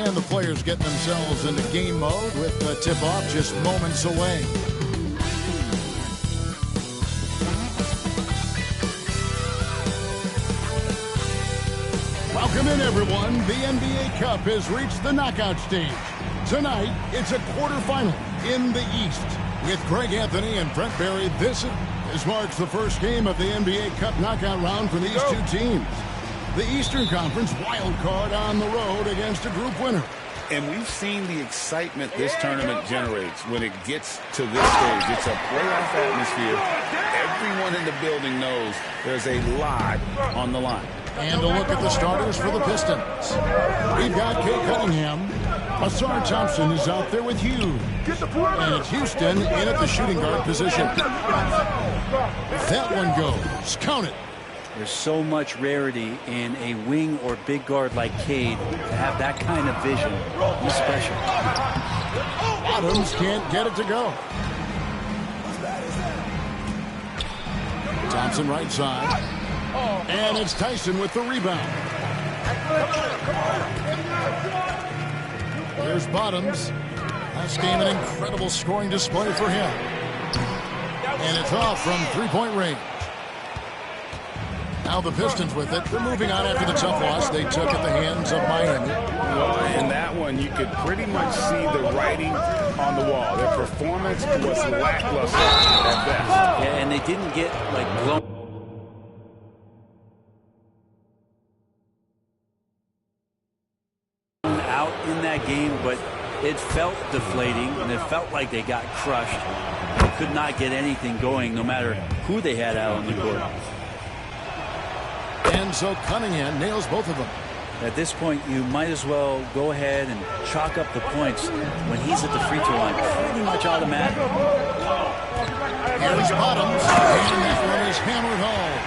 And the players getting themselves into game mode with the tip-off just moments away. Welcome in, everyone. The NBA Cup has reached the knockout stage. Tonight, it's a quarterfinal in the East. With Greg Anthony and Brent Barry, this marks the first game of the NBA Cup knockout round for these two teams. The Eastern Conference wild card on the road against a group winner. And we've seen the excitement this tournament generates when it gets to this stage. It's a playoff atmosphere. Everyone in the building knows there's a lot on the line. And a look at the starters for the Pistons. We've got Kay Cunningham. Asar Thompson is out there with Hughes. And it's Houston in at the shooting guard position. That one goes. Count it. There's so much rarity in a wing or big guard like Cade to have that kind of vision. He's special. Adams can't get it to go. Thompson right side. And it's Tyson with the rebound. There's Bottoms. Last game, an incredible scoring display for him. And it's off from three-point range. Now the Pistons with it. They're moving on after the tough loss they took at the hands of Miami. Well, in that one, you could pretty much see the writing on the wall. Their performance was lackluster at best. Yeah, and they didn't get, like, blown out in that game, but it felt deflating, and it felt like they got crushed. They could not get anything going, no matter who they had out on the court. And so Cunningham nails both of them. At this point, you might as well go ahead and chalk up the points when he's at the free throw line. Pretty much automatic. Here's Bottoms, and that one is hammered home.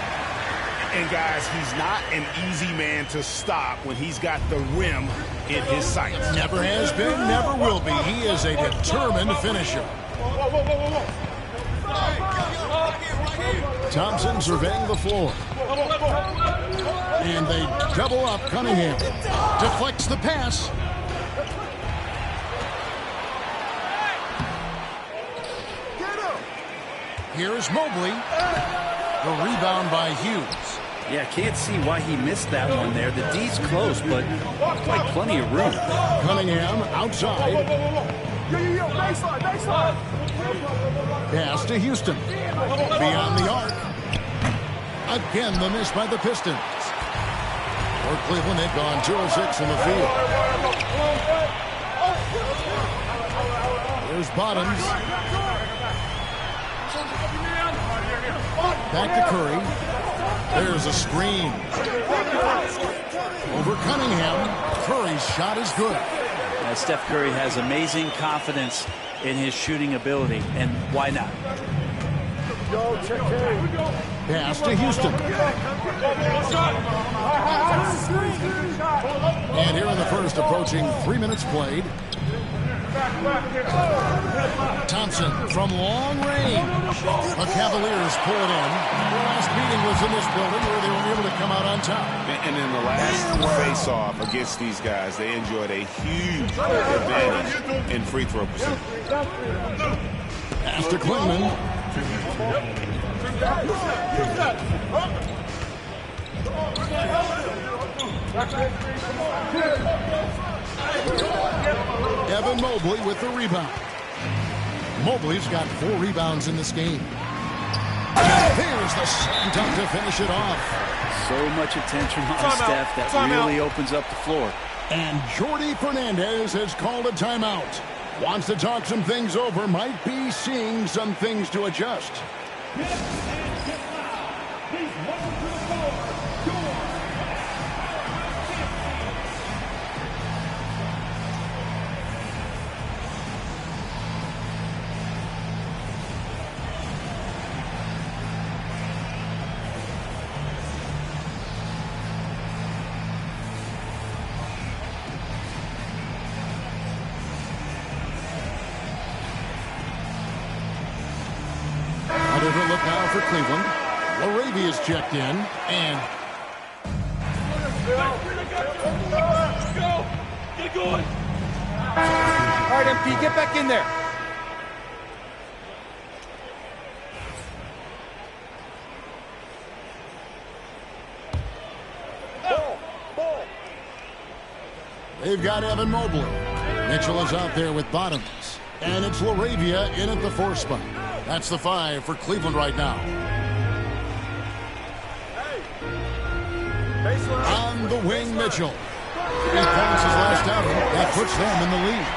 And guys, he's not an easy man to stop when he's got the rim in his sights. Never has been, never will be. He is a determined finisher. Thompson surveying the floor. And they double up Cunningham. Deflects the pass. Here's Mobley. The rebound by Hughes. Yeah, can't see why he missed that one there. The D's close, but like plenty of room. Cunningham outside. Pass to Houston. Beyond the arc. Again, the miss by the Pistons. For Cleveland, they've gone 2-of-6 from the field. There's Bottoms. Back to Curry. There's a screen. Over Cunningham. Curry's shot is good. Steph Curry has amazing confidence in his shooting ability, and why not? Pass to Houston. And here in the first, approaching 3 minutes played. Thompson from long range. The Cavaliers pull it in. The last meeting was in this building where they were able to come out on top. And in the last face-off against these guys, they enjoyed a huge advantage in free throw percentage. Pass to Klingman. Evan Mobley with the rebound. Mobley's got 4 rebounds in this game. There's the slam dunk to finish it off. So much attention on Steph that really opens up the floor. And Jordi Fernandez has called a timeout. Wants to talk some things over, might be seeing some things to adjust. A different look now for Cleveland. Laravia's checked in, and All right, MP, get back in there. They've got Evan Mobley. Mitchell is out there with Bottoms. And it's LaRavia in at the 4 spot. That's the 5 for Cleveland right now. On the wing, Mitchell. 3 points his last outing. That puts them in the lead.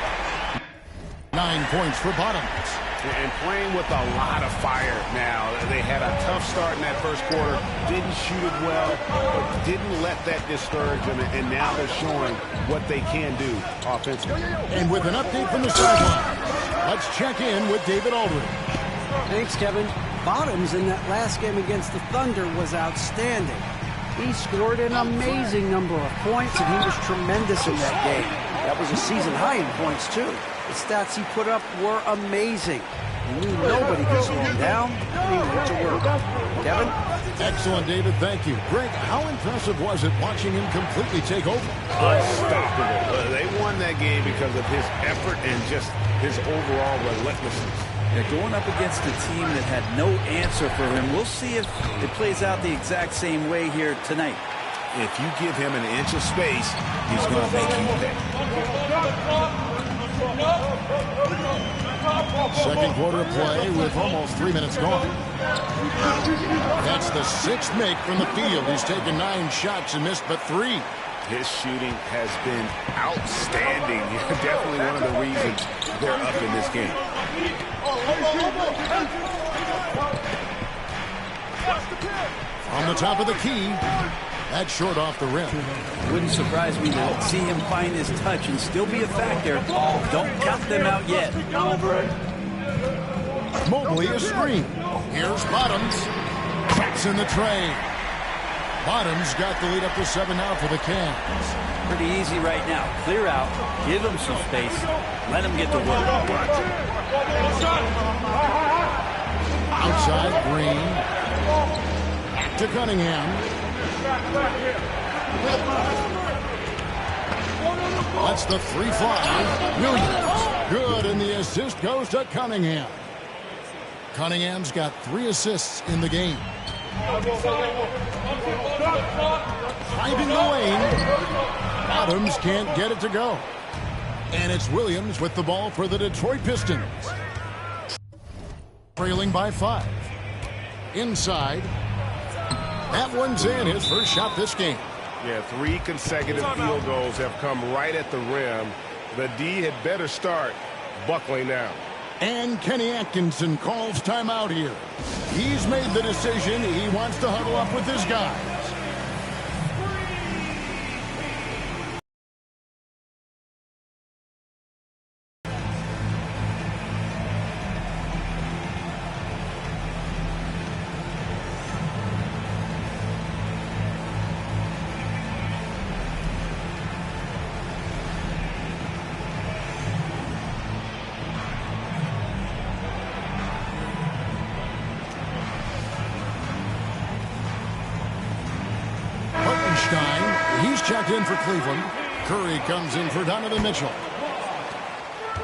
9 points for Bottoms. And playing with a lot of fire now. They had a tough start in that first quarter. Didn't shoot it well, but didn't let that discourage them. And now they're showing what they can do offensively. And with an update from the sideline, let's check in with David Aldridge. Thanks, Kevin. Bottoms in that last game against the Thunder was outstanding. He scored an amazing number of points, and he was tremendous in that game. That was a season high in points, too. The stats he put up were amazing. He knew nobody could slow him down, and he went to work. Kevin? Excellent, David. Thank you. Greg, how impressive was it watching him completely take over? Unstoppable. They won that game because of his effort and just his overall relentlessness. Yeah, going up against a team that had no answer for him. We'll see if it plays out the exact same way here tonight. If you give him an inch of space, he's going to make you pay. Second quarter play with almost 3 minutes gone. That's the 6th make from the field. He's taken 9 shots and missed but 3. His shooting has been outstanding. Definitely one of the reasons they're up in this game. On the top of the key. That's short off the rim. Wouldn't surprise me to see him find his touch and still be a factor. Don't count them out yet. Mobley is screen. Here's Bottoms. Checks in the tray. Bottoms got the lead up to 7 now for the Cavs. Pretty easy right now. Clear out. Give him some space. Let him get to work. Outside, Green. Back to Cunningham. That's the 3 fly. Williams. Good, and the assist goes to Cunningham. Cunningham's got 3 assists in the game. Driving the lane. Bottoms can't get it to go. And it's Williams with the ball for the Detroit Pistons. Trailing by 5. Inside. That one's in, his first shot this game. Yeah, 3 consecutive field goals have come right at the rim. The D had better start buckling down. And Kenny Atkinson calls timeout here. He's made the decision. He wants to huddle up with his guys. He's checked in for Cleveland. Curry comes in for Donovan Mitchell.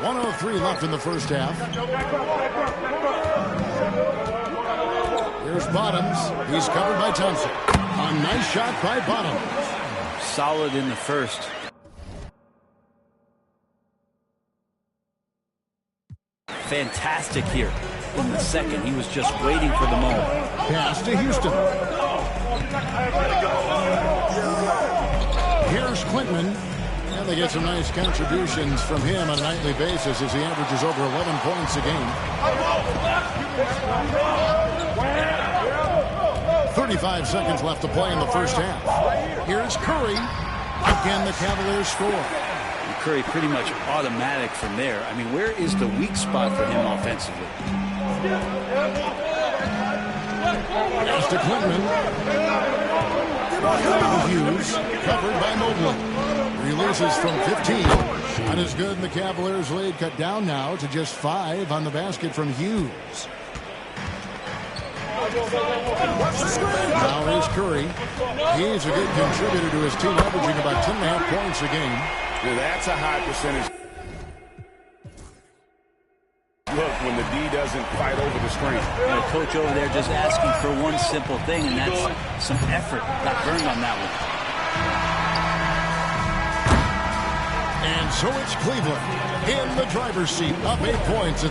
1:03 left in the first half. Here's Bottoms. He's covered by Thompson. A nice shot by Bottoms. Solid in the first. Fantastic here. In the second, he was just waiting for the moment. Pass to Houston. Here's Clinton. And they get some nice contributions from him on a nightly basis as he averages over 11 points a game. 35 seconds left to play in the first half. Here's Curry. Again, the Cavaliers score. And Curry pretty much automatic from there. I mean, where is the weak spot for him offensively? Pass to Clinton. Hughes, covered by Mobley. Releases from 15. Not as good, and the Cavaliers' lead cut down now to just 5 on the basket from Hughes. Now here's Curry. He's a good contributor to his team, averaging about 10.5 points a game. Now, that's a high percentage. Look, when the D doesn't fight over the screen. And a coach over there just asking for one simple thing, and that's some effort. Got burned on that one. And so it's Cleveland in the driver's seat, up 8 points.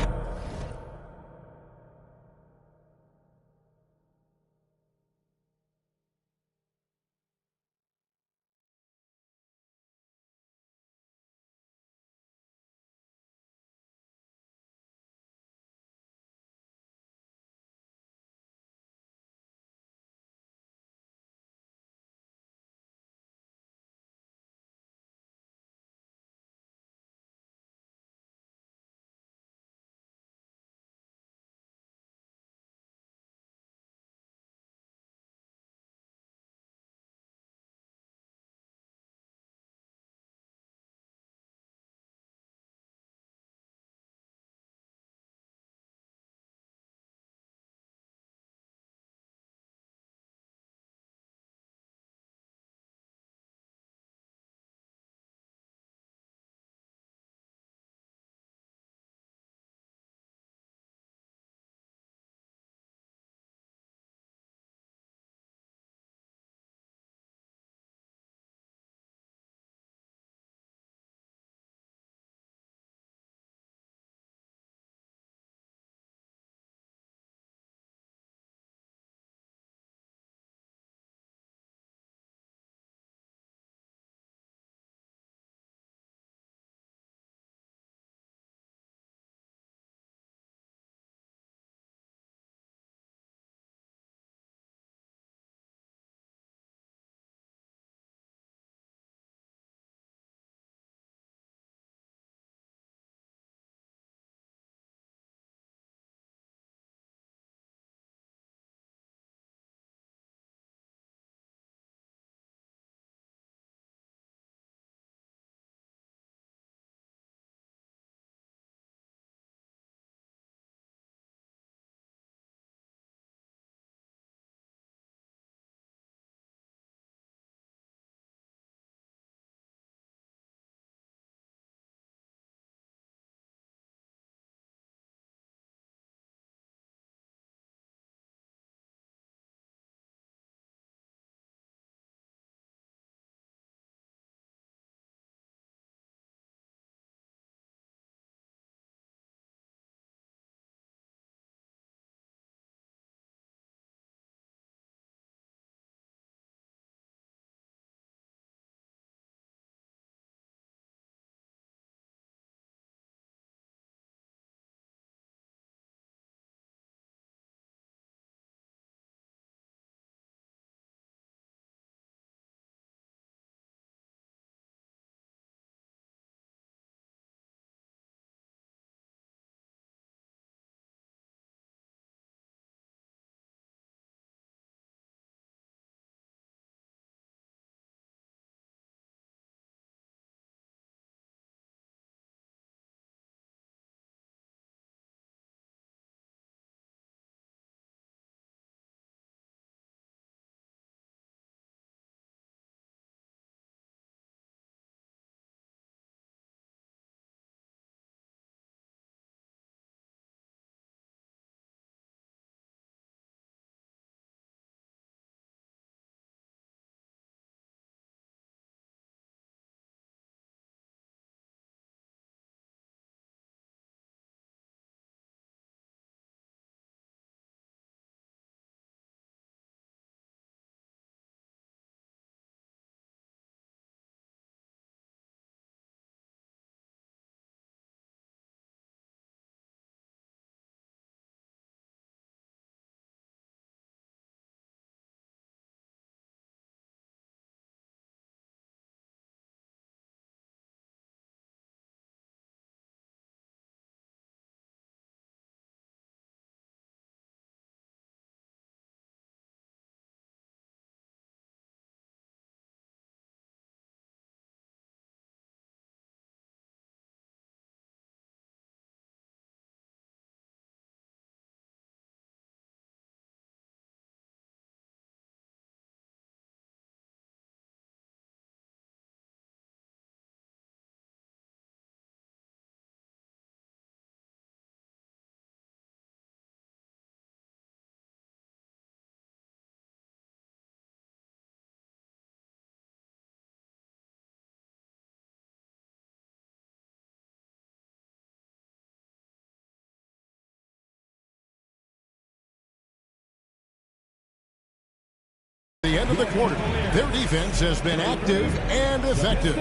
The end of the quarter. Their defense has been active and effective.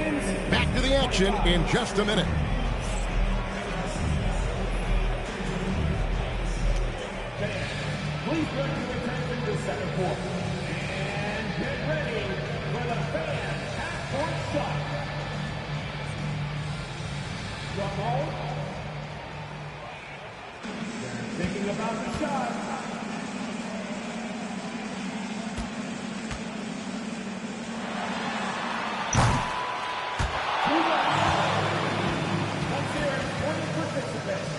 Back to the action in just a minute. Please bring your attention to the second quarter. And get ready for the fan half-court shot. Drum roll. They're thinking about the shot. Let's hear it for the participants.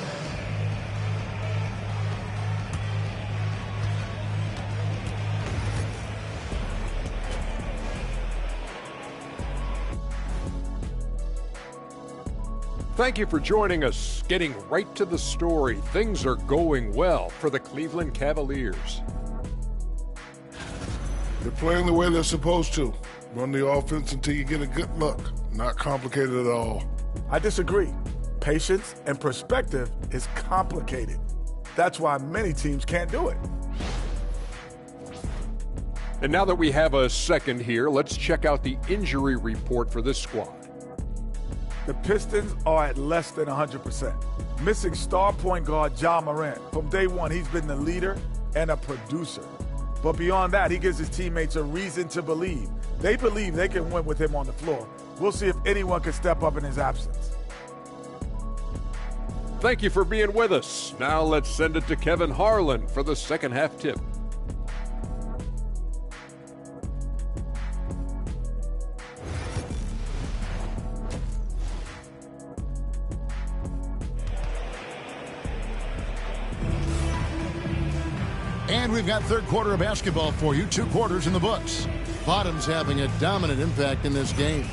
Thank you for joining us. Getting right to the story, things are going well for the Cleveland Cavaliers. They're playing the way they're supposed to. Run the offense until you get a good look. Not complicated at all. I disagree. Patience and perspective is complicated. That's why many teams can't do it. And now that we have a second here, let's check out the injury report for this squad. The Pistons are at less than 100%. Missing star point guard Ja Morant. From day one, he's been the leader and a producer. But beyond that, he gives his teammates a reason to believe. They believe they can win with him on the floor. We'll see if anyone can step up in his absence. Thank you for being with us. Now let's send it to Kevin Harlan for the second half tip. And we've got third quarter of basketball for you. 2 quarters in the books. Bottom's having a dominant impact in this game.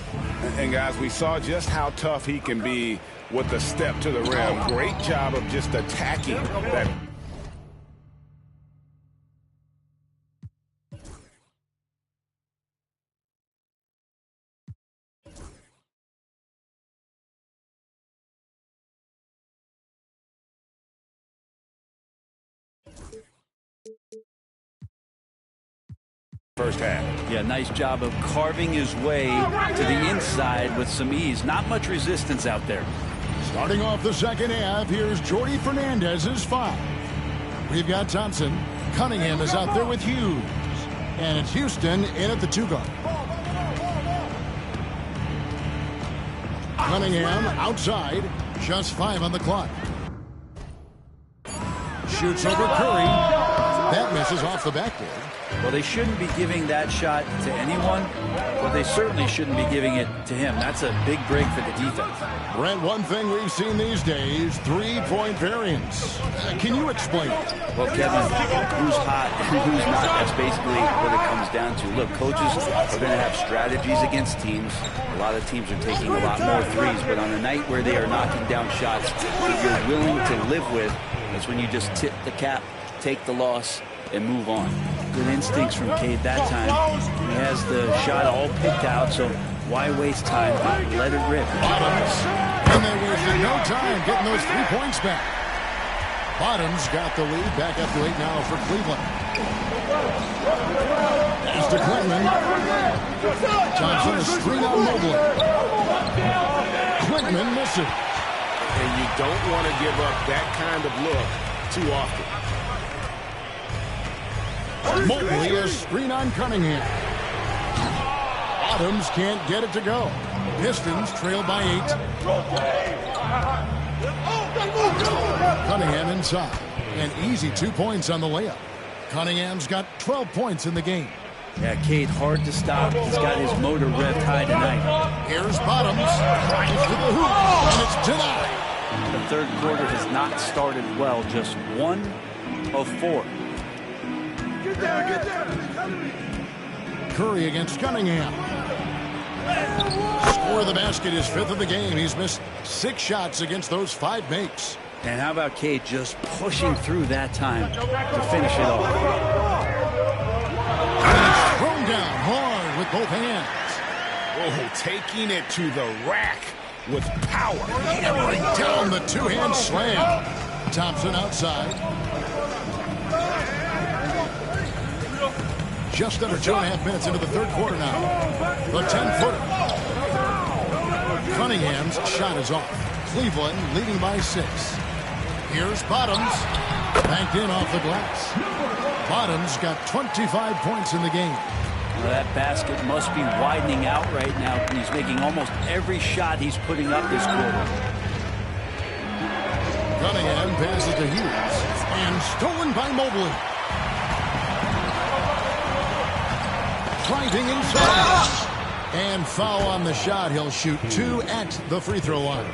And guys, we saw just how tough he can be with the step to the rim. Great job of just attacking that. First half. Yeah, nice job of carving his way to the inside with some ease. Not much resistance out there. Starting off the second half, here's Jordy Fernandez's 5. We've got Thompson. Cunningham is out there with Hughes. And it's Houston in at the 2 guard. Cunningham outside. Just 5 on the clock. Shoots over Curry. That misses off the backboard. Well, they shouldn't be giving that shot to anyone, but they certainly shouldn't be giving it to him. That's a big break for the defense. Brent, one thing we've seen these days, 3-point variance. Can you explain it? Well, Kevin, who's hot and who's not, that's basically what it comes down to. Look, coaches are going to have strategies against teams. A lot of teams are taking a lot more threes, but on a night where they are knocking down shots that you're willing to live with, that's when you just tip the cap, take the loss, and move on. Good instincts from Cade that time. He has the shot all picked out, so why waste time? Let it rip. Bottoms. And they wasted no time getting those 3 points back. Bottoms got the lead back up to 8 now for Cleveland. As to Quintman. Johnson a screen on Mobley. Quintman misses. And you don't want to give up that kind of look too often. Mobley a screen on Cunningham. Bottoms can't get it to go. Pistons trail by 8. Cunningham inside. An easy 2 points on the layup. Cunningham's got 12 points in the game. Yeah, Cade, hard to stop. He's got his motor revved high tonight. Here's Bottoms. Drives to the hoop, and it's denied. The third quarter has not started well. Just 1 of 4. Curry against Cunningham. Score of the basket, his 5th of the game. He's missed 6 shots against those 5 makes. And how about Cade just pushing through that time to finish it off? Thrown down hard with both hands. Oh, taking it to the rack with power. Hammering down the 2-hand slam. Thompson outside. just under 2.5 minutes into the third quarter now. The 10-footer. Cunningham's shot is off. Cleveland leading by 6. Here's Bottoms. Banked in off the glass. Bottoms got 25 points in the game. Well, that basket must be widening out right now. He's making almost every shot he's putting up this quarter. Cunningham passes to Hughes. And stolen by Mobley. Driving inside. And foul on the shot. He'll shoot 2 at the free throw line.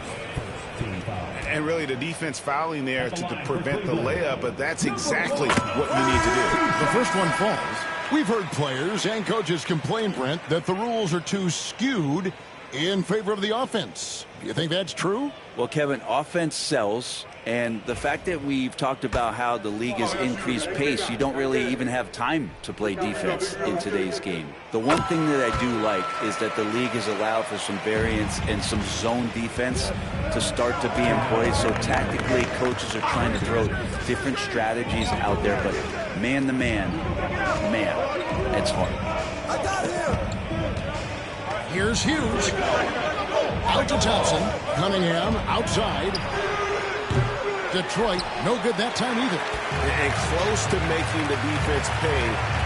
And really the defense fouling there to prevent the layup, but that's exactly what you need to do. The first one falls. We've heard players and coaches complain, Brent, that the rules are too skewed in favor of the offense. Do you think that's true? Well, Kevin, offense sells, and the fact that we've talked about how the league has increased pace, you don't really even have time to play defense in today's game. The one thing that I do like is that the league has allowed for some variance and some zone defense to start to be employed. So tactically, coaches are trying to throw different strategies out there, but man to man, it's hard. Here's Hughes. Out to Thompson. Cunningham outside. Detroit, no good that time either. And close to making the defense pay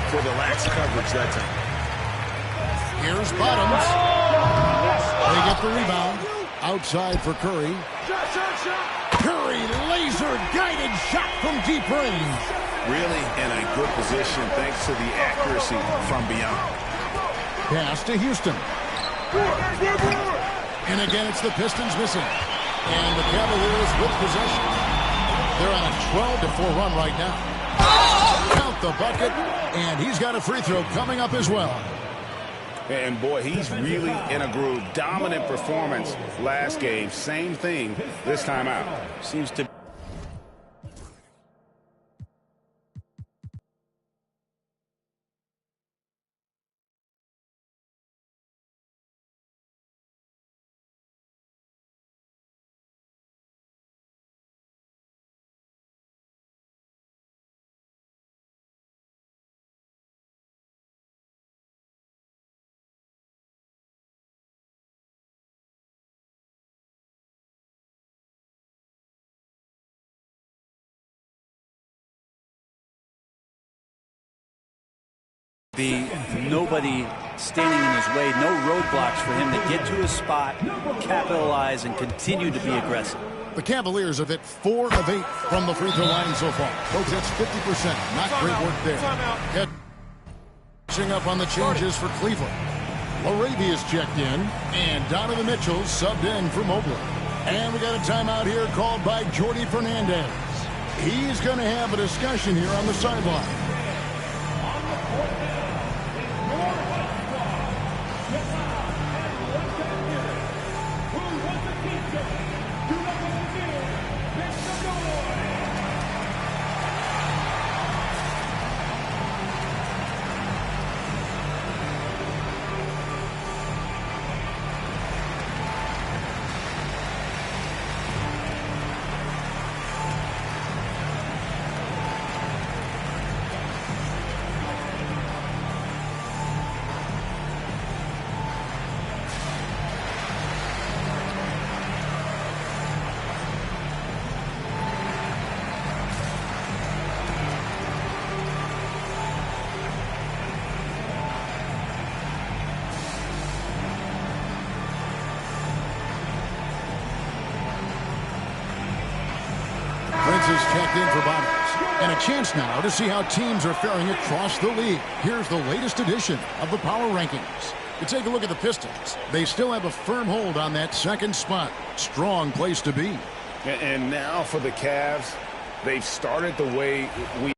for the lax coverage that time. Here's Bottoms. They get the rebound. Outside for Curry. Curry, laser-guided shot from deep range. Really in a good position thanks to the accuracy from beyond. Pass to Houston. And again, it's the Pistons missing. And the Cavaliers with possession. They're on a 12-4 run right now. Count the bucket. And he's got a free throw coming up as well. And boy, he's really in a groove. Dominant performance last game. Same thing this time out. Seems to be nobody standing in his way, no roadblocks for him to get to his spot, capitalize, and continue to be aggressive. The Cavaliers have hit 4 of 8 from the free throw line so far. Folks, that's 50%. Not great work there. Catching up on the changes for Cleveland. Larabia's checked in, and Donovan Mitchell subbed in for Mobley. And we got a timeout here called by Jordi Fernandez. He's going to have a discussion here on the sideline. Is checked in for Bottoms. And a chance now to see how teams are faring across the league. Here's the latest edition of the Power Rankings. You take a look at the Pistons. They still have a firm hold on that second spot. Strong place to be. And now for the Cavs, they've started the way we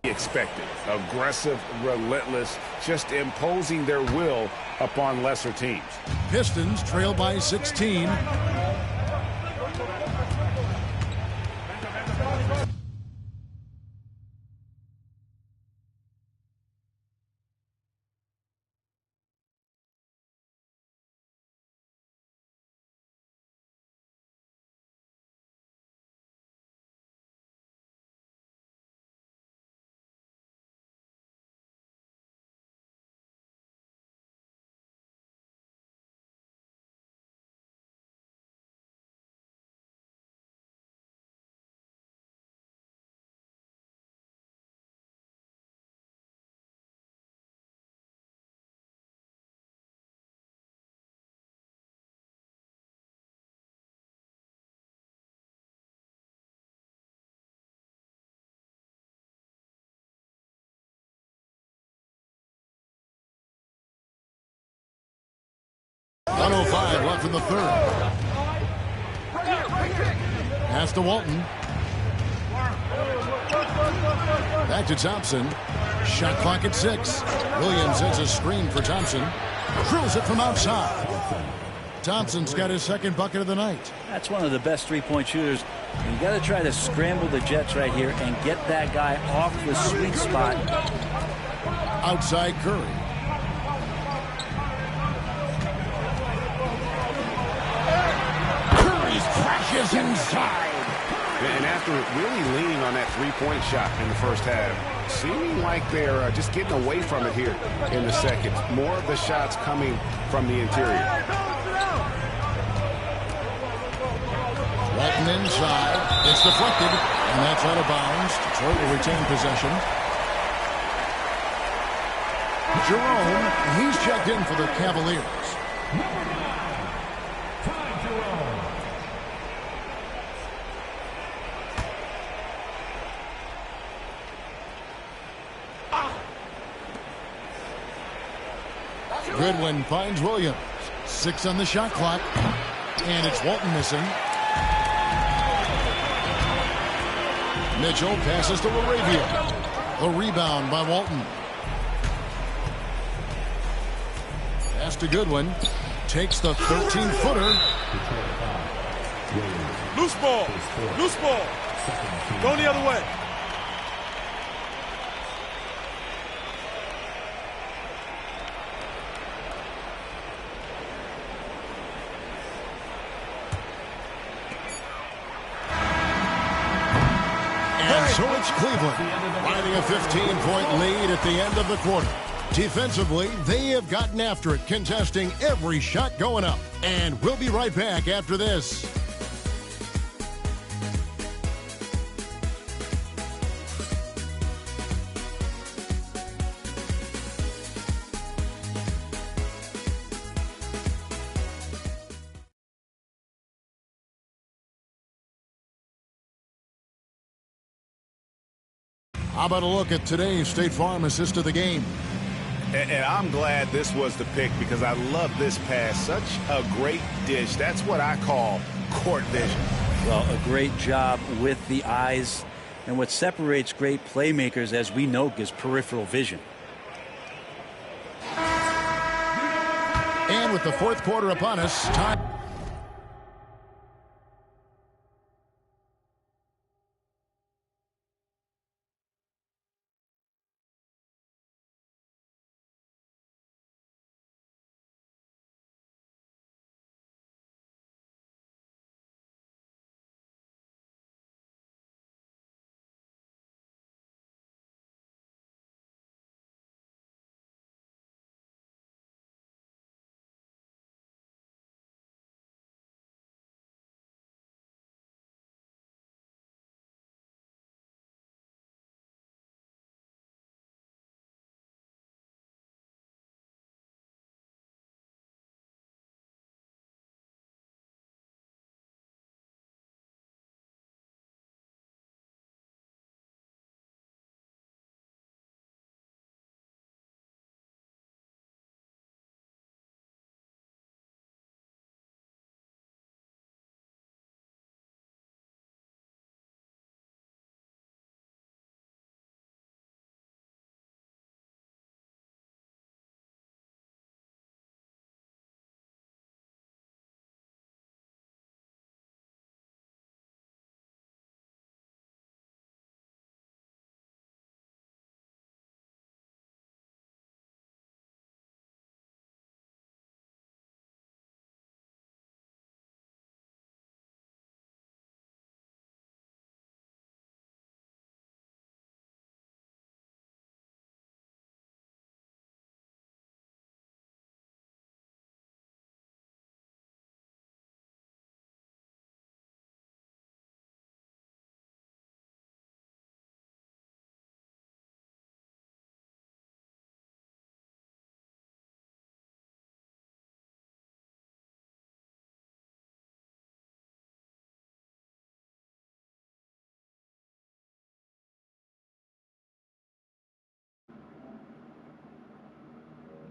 expected. Aggressive, relentless, just imposing their will upon lesser teams. Pistons trail by 16. 1:05 left in the third. Pass to Walton. Back to Thompson. Shot clock at 6. Williams has a screen for Thompson. Drills it from outside. Thompson's got his second bucket of the night. That's one of the best three-point shooters. You got to try to scramble the Jets right here and get that guy off the sweet spot. Outside Curry. Curry crashes inside. And after really leaning on that three-point shot in the first half, seeming like they're just getting away from it here in the second. More of the shots coming from the interior. Walton inside. It's deflected, and that's out of bounds. Detroit will retain possession. Jerome, he's checked in for the Cavaliers. Goodwin finds Williams. 6 on the shot clock. And it's Walton missing. Mitchell passes to LaRavia. A rebound by Walton. Pass to Goodwin. Takes the 13-footer. Loose ball. Loose ball. Going the other way. So it's Cleveland riding a 15-point lead at the end of the quarter. Defensively, they have gotten after it, contesting every shot going up. And we'll be right back after this. How about a look at today's State Farm assist of the game? And I'm glad this was the pick because I love this pass. Such a great dish. That's what I call court vision. Well, a great job with the eyes. And what separates great playmakers, as we know, is peripheral vision. And with the fourth quarter upon us, time.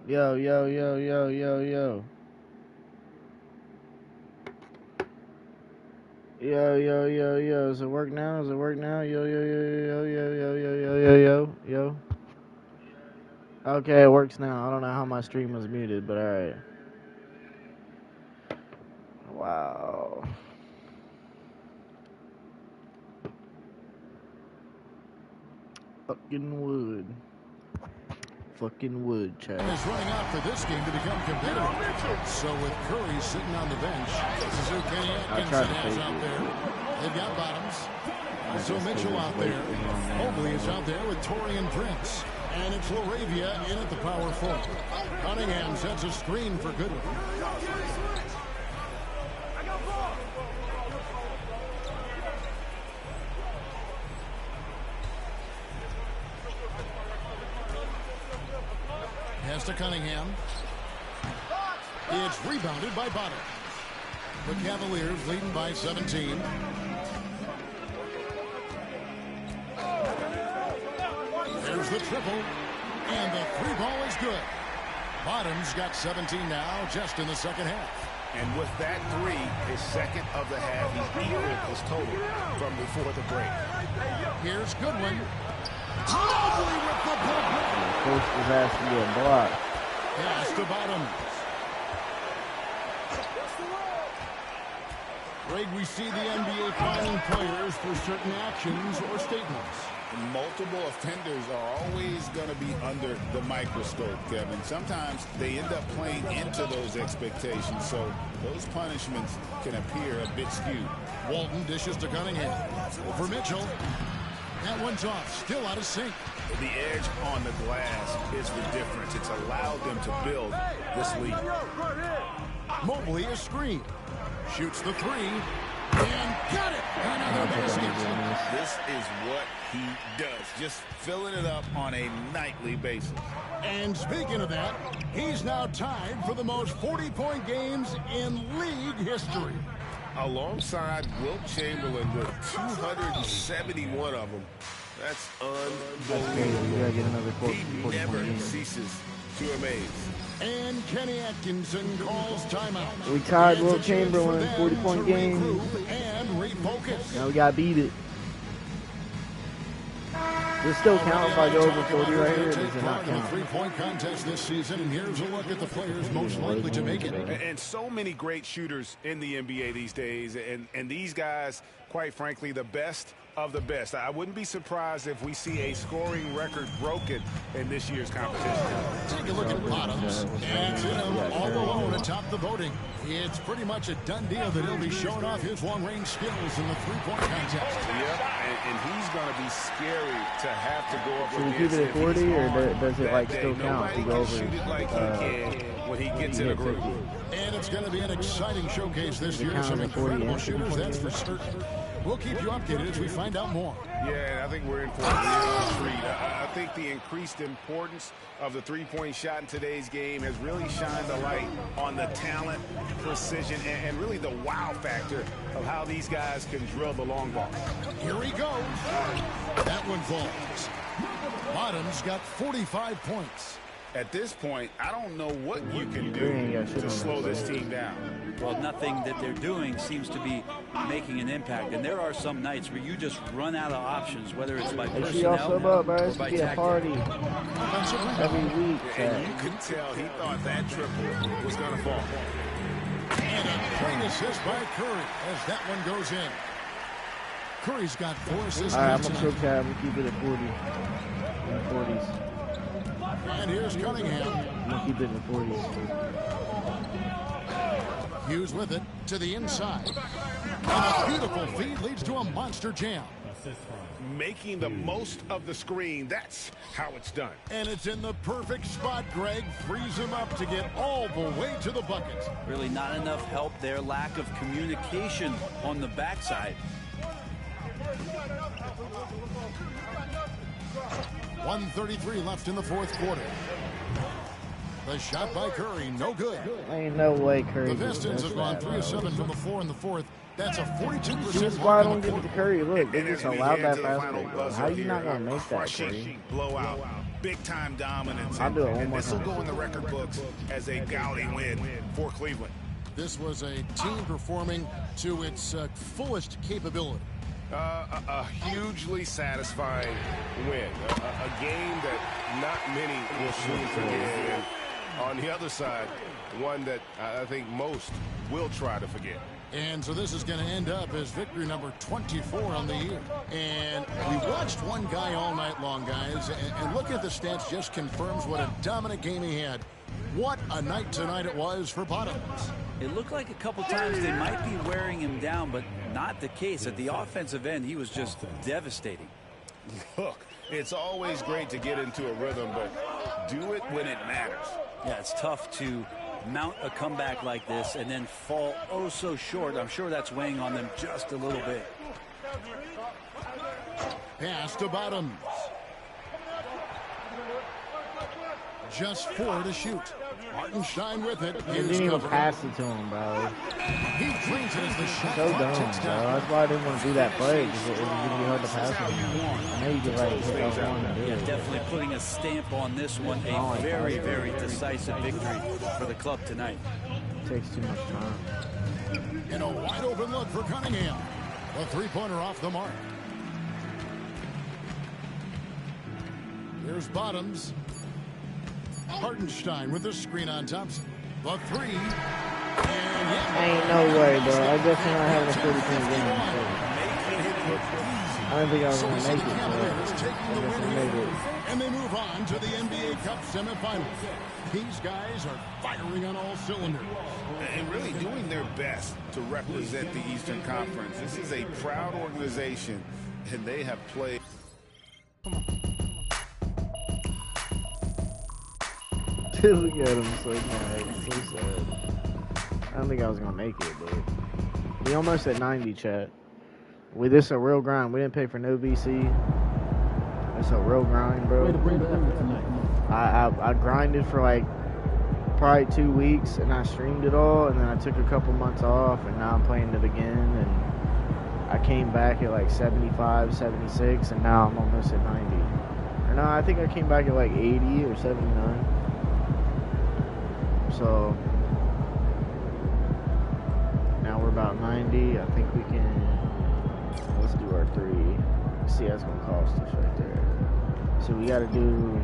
Yo, yo, yo, yo, yo, yo. Yo, yo, yo, yo. Does it work now? Does it work now? Yo, yo, yo, yo, yo, yo, yo, yo, yo, yo, yo. Okay, it works now. I don't know how my stream was muted, but alright. Wow. Fucking wood. Fucking wood, Chad. Is running out for this game to become competitive. So with Curry sitting on the bench, this is who Kenny Atkinson has out there. They've got Bottoms. Also Mitchell out there. Mobley is out there with Torian Prince. And it's Laravia in at the power forward. Cunningham sets a screen for Goodwin. Pass to Cunningham. It's rebounded by Bottom. The Cavaliers leading by 17. There's the triple. And the three ball is good. Bottom's got 17 now just in the second half. And with that three, his second of the half, he's equal his total from before the break. Here's Goodwin. Mobley with the block. Coach was asking to get blocked. Pass to Bottoms. Greg, we see the NBA fining players for certain actions or statements. Multiple offenders are always going to be under the microscope, Kevin. Sometimes they end up playing into those expectations, so those punishments can appear a bit skewed. Walton dishes to Cunningham. Over Mitchell. That one's off. Still out of sync. The edge on the glass is the difference. It's allowed them to build this lead. Mobley is screened. Shoots the three. And got it. Another basket. This is what he does. Just filling it up on a nightly basis. And speaking of that, he's now tied for the most 40-point games in league history. Alongside Wilt Chamberlain with 271 of them. That's unbelievable. He never ceases to amaze. And Kenny Atkinson calls timeout. We tied Wilt Chamberlain 40-point game. And refocus. Now we gotta beat it. Does it still count if I go over 40 right here, or does it not count? Three-point contest this season, and here's a look at the players most likely to make it. And so many great shooters in the NBA these days, and these guys, quite frankly, the best of the best. I wouldn't be surprised if we see a scoring record broken in this year's competition. Take a look at Bottoms, and it's him all alone atop the voting. It's pretty much a done deal that he'll be showing off his long-range skills in the three-point contest. Yep, and he's going to be scary to have to go up against. Should we keep it at 40, or does it like still count to go over? Shoot it like he can when he gets in a group. And it's going to be an exciting showcase this year. Some incredible shooters, that's for certain. We'll keep you updated as we find out more. Yeah, I think we're in for a real treat. I think the increased importance of the three-point shot in today's game has really shined the light on the talent, precision, and really the wow factor of how these guys can drill the long ball. Here he goes. That one falls. Bottom's got 45 points. At this point, I don't know what you can do to slow this team down. Well, nothing that they're doing seems to be making an impact. And there are some nights where you just run out of options, whether it's by personnel or by tactic. Party every week. And you could tell he thought that triple was going to fall. And a great assist by Curry as that one goes in. Curry's got 4 assists. All right, I'm going to Cab. We'll keep it at 40. In the 40s. And here's Cunningham. I'm going to keep it in the 40s. Hughes with it to the inside. And a beautiful feed leads to a monster jam. Making the most of the screen, that's how it's done. And it's in the perfect spot, Greg. Frees him up to get all the way to the bucket. Really not enough help there. Lack of communication on the backside. 1:33 left in the fourth quarter. The shot by Curry, no good. Ain't no way Curry. The Pistons have gone 3 of 7 from the floor in the fourth. That's a 42%. Why don't give it to Curry? Look, they just allowed that fast break. How are you not gonna make that, Curry? Blowout, big time dominance. I'll do it one more This will time. go in the record books as a gaudy win for Cleveland. This was a team performing to its fullest capability. A hugely satisfying win. A game that not many will soon forget. And on the other side, one that I think most will try to forget. And so this is going to end up as victory number 24 on the year. And we watched one guy all night long, guys, and looking at the stats just confirms what a dominant game he had. What a night tonight it was for Bottoms. It looked like a couple times they might be wearing him down, but not the case. At the offensive end, he was just devastating. Look, it's always great to get into a rhythm, but do it when it matters. Yeah, it's tough to mount a comeback like this and then fall oh so short. I'm sure that's weighing on them just a little bit. Pass to Bottoms. Just 4 to shoot. Hartenstein with it. He didn't even pass it to him, bro. He brings it as the shot So clock dumb, ticks bro. down. That's why I didn't want to do that play, because it was going to be hard to pass him. I know you could, like, hit that one. Yeah, definitely putting a stamp on this one. A very, very decisive victory for the club tonight. Takes too much time. And a wide open look for Cunningham. A three-pointer off the mark. Here's Bottoms. Hartenstein with the screen on Thompson. The three. And yeah, Ain't no way, bro. I definitely not having a 40-point game. I didn't think I was going to make it, so I guess I made it. and they move on to the NBA Cup semifinals. These guys are firing on all cylinders. And really doing their best to represent the Eastern Conference. This is a proud organization, and they have played. Look at him so mad. So sad. I don't think I was going to make it, but we almost at 90, chat. This is a real grind. We didn't pay for no VC. It's a real grind, bro. I grinded for like probably 2 weeks, and I streamed it all, and then I took a couple months off, and now I'm playing it again, and I came back at like 75, 76, and now I'm almost at 90. Or no, I think I came back at like 80 or 79. So now we're about 90. I think we can. Let's do our 3. See, that's gonna cost us right there. So we gotta do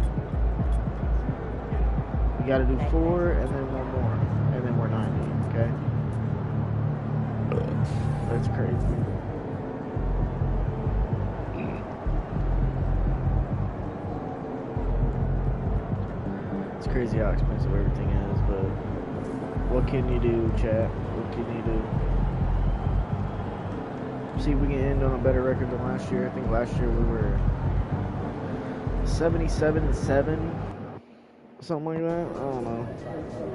4, and then one more, and then we're 90. Okay. That's crazy. It's crazy how expensive everything is, but what can you do, chat? What can you do? See if we can end on a better record than last year. I think last year we were 77-7, something like that. I don't know.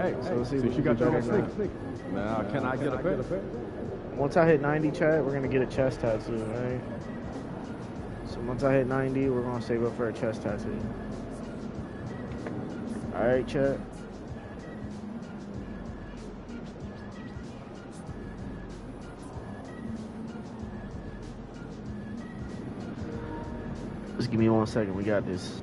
Hey, so let's see if we you can got do your better own than sneak. Now, can I get a bet? Once I hit 90, chat, we're gonna get a chest tattoo, right? So once I hit 90, we're gonna save up for a chest tattoo. All right, chat. Just give me 1 second. We got this.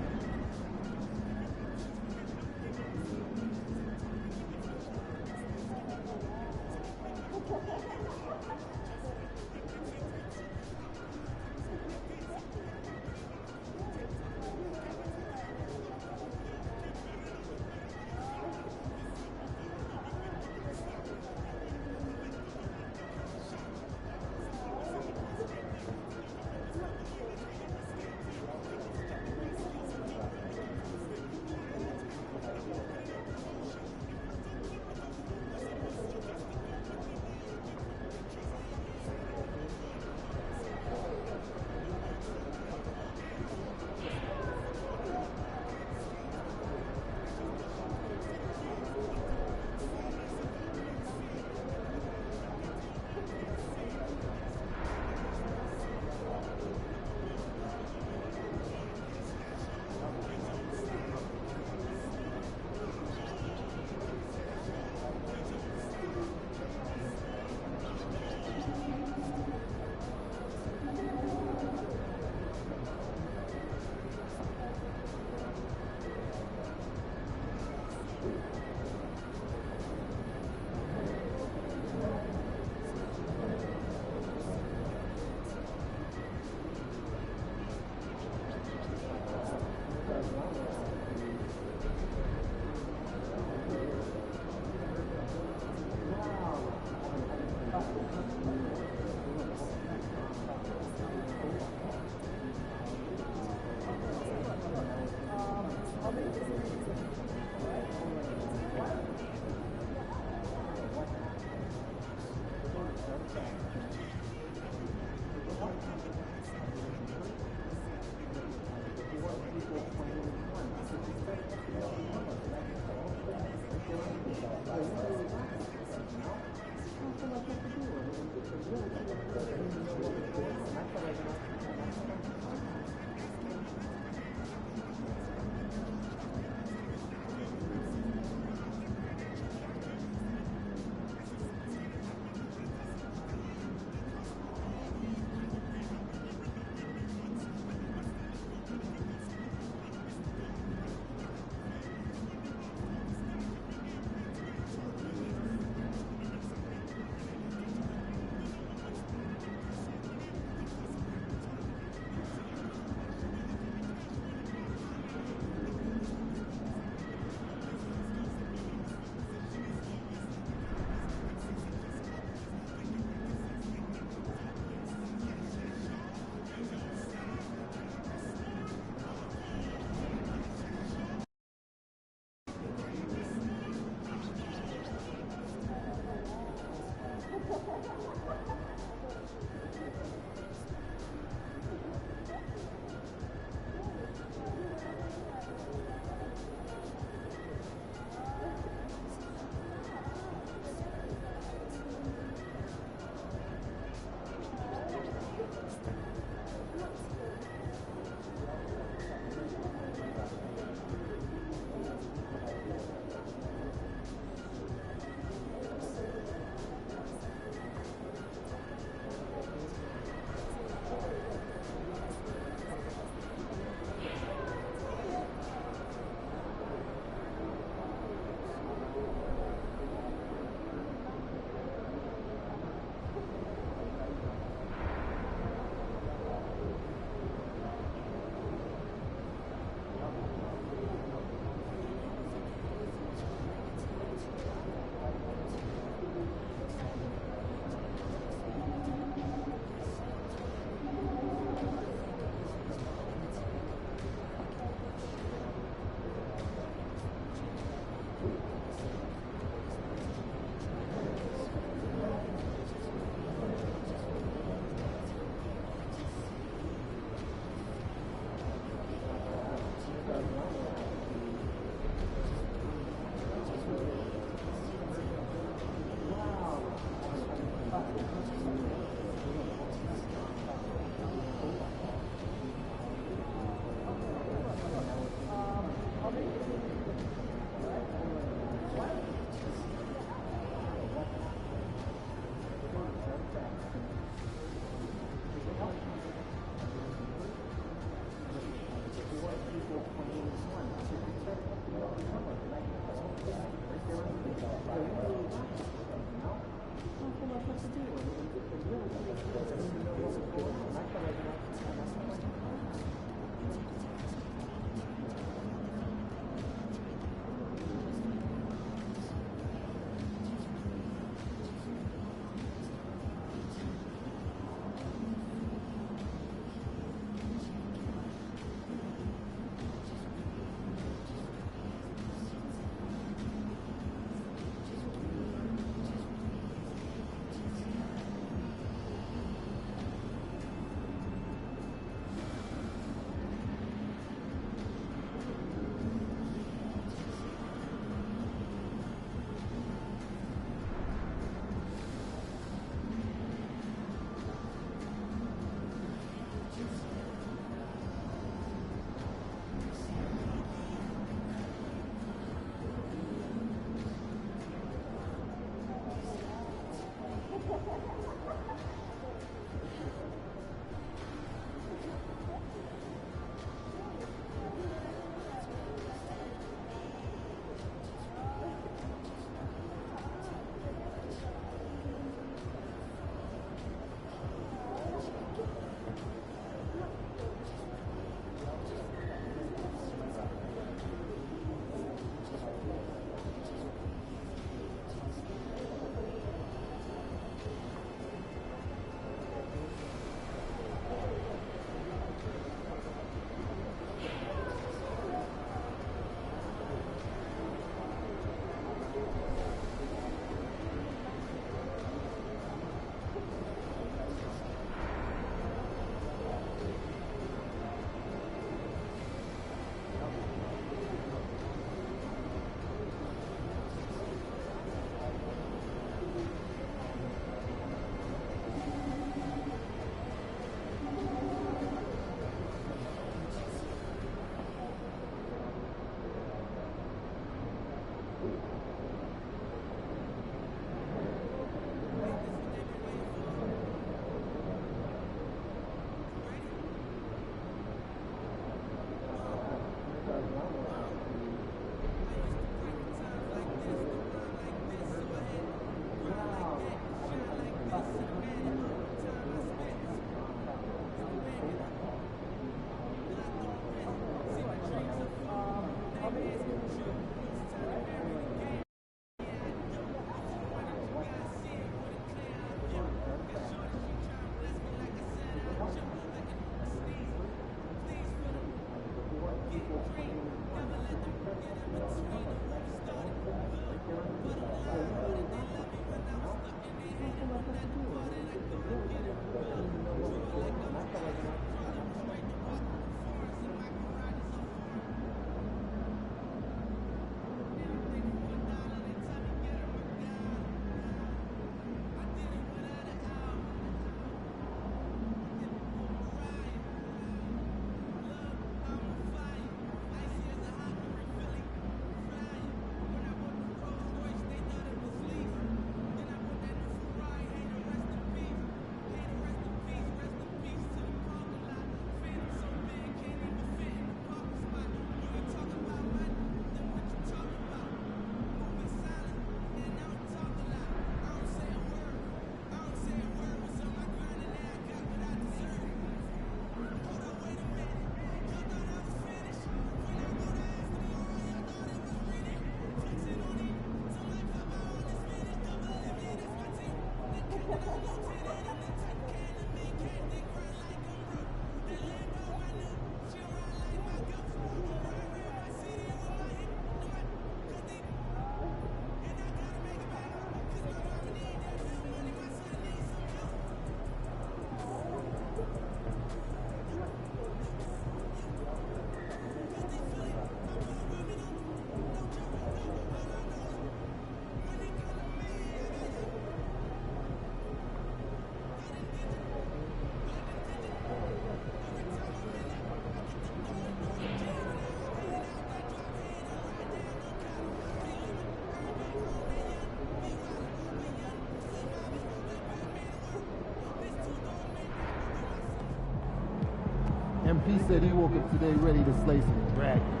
MP said he woke up today ready to slay some dragons.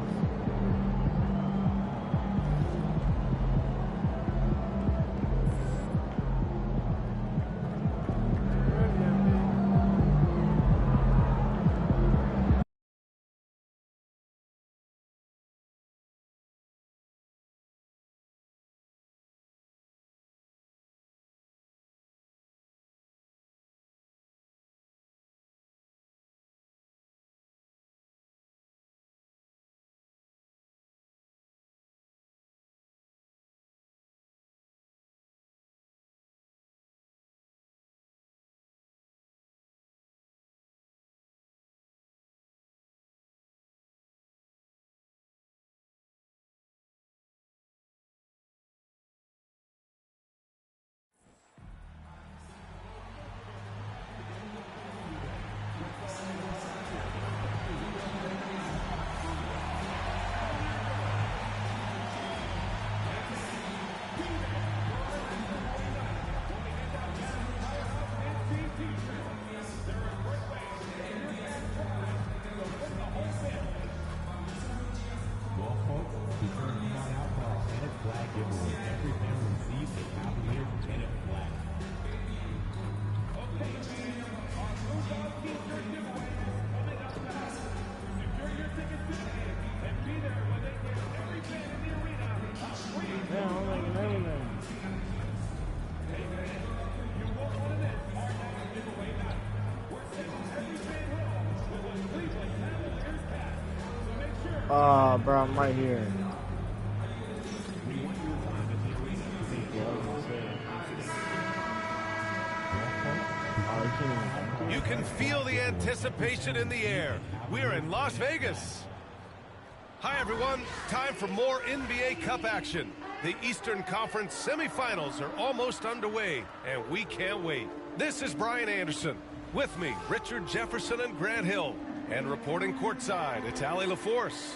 Oh, bro, I'm right here. You can feel the anticipation in the air. We're in Las Vegas. Hi, everyone. Time for more NBA Cup action. The Eastern Conference semifinals are almost underway, and we can't wait. This is Brian Anderson. With me, Richard Jefferson and Grant Hill. And reporting courtside, it's Allie LaForce.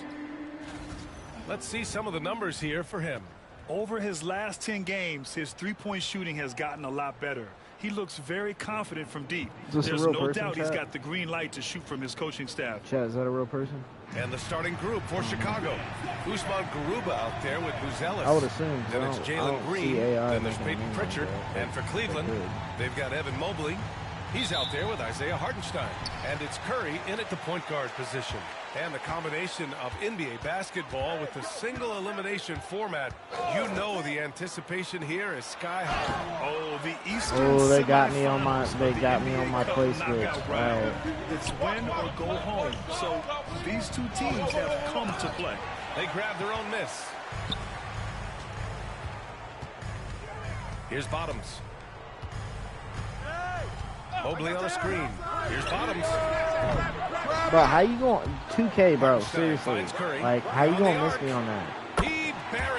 Let's see some of the numbers here for him. Over his last 10 games, his three-point shooting has gotten a lot better. He looks very confident from deep. There's no doubt he's got the green light to shoot from his coaching staff. Chad, is that a real person? And the starting group for Chicago. Usman Garuba out there with Buzelis. I would assume. Then it's Jalen Green. Then there's Peyton Pritchard. And for Cleveland, they've got Evan Mobley. He's out there with Isaiah Hartenstein. And it's Curry in at the point guard position. And the combination of NBA basketball with the single elimination format, you know the anticipation here is sky high. Oh, the Eastern. Oh, they got me on my play switch. Right. It's win or go home. So these two teams have come to play. They grab their own miss. Here's Bottoms. Mobley on a screen. Here's Bottoms. Bro, how you going 2K, bro? Seriously, like how you gonna miss me on that?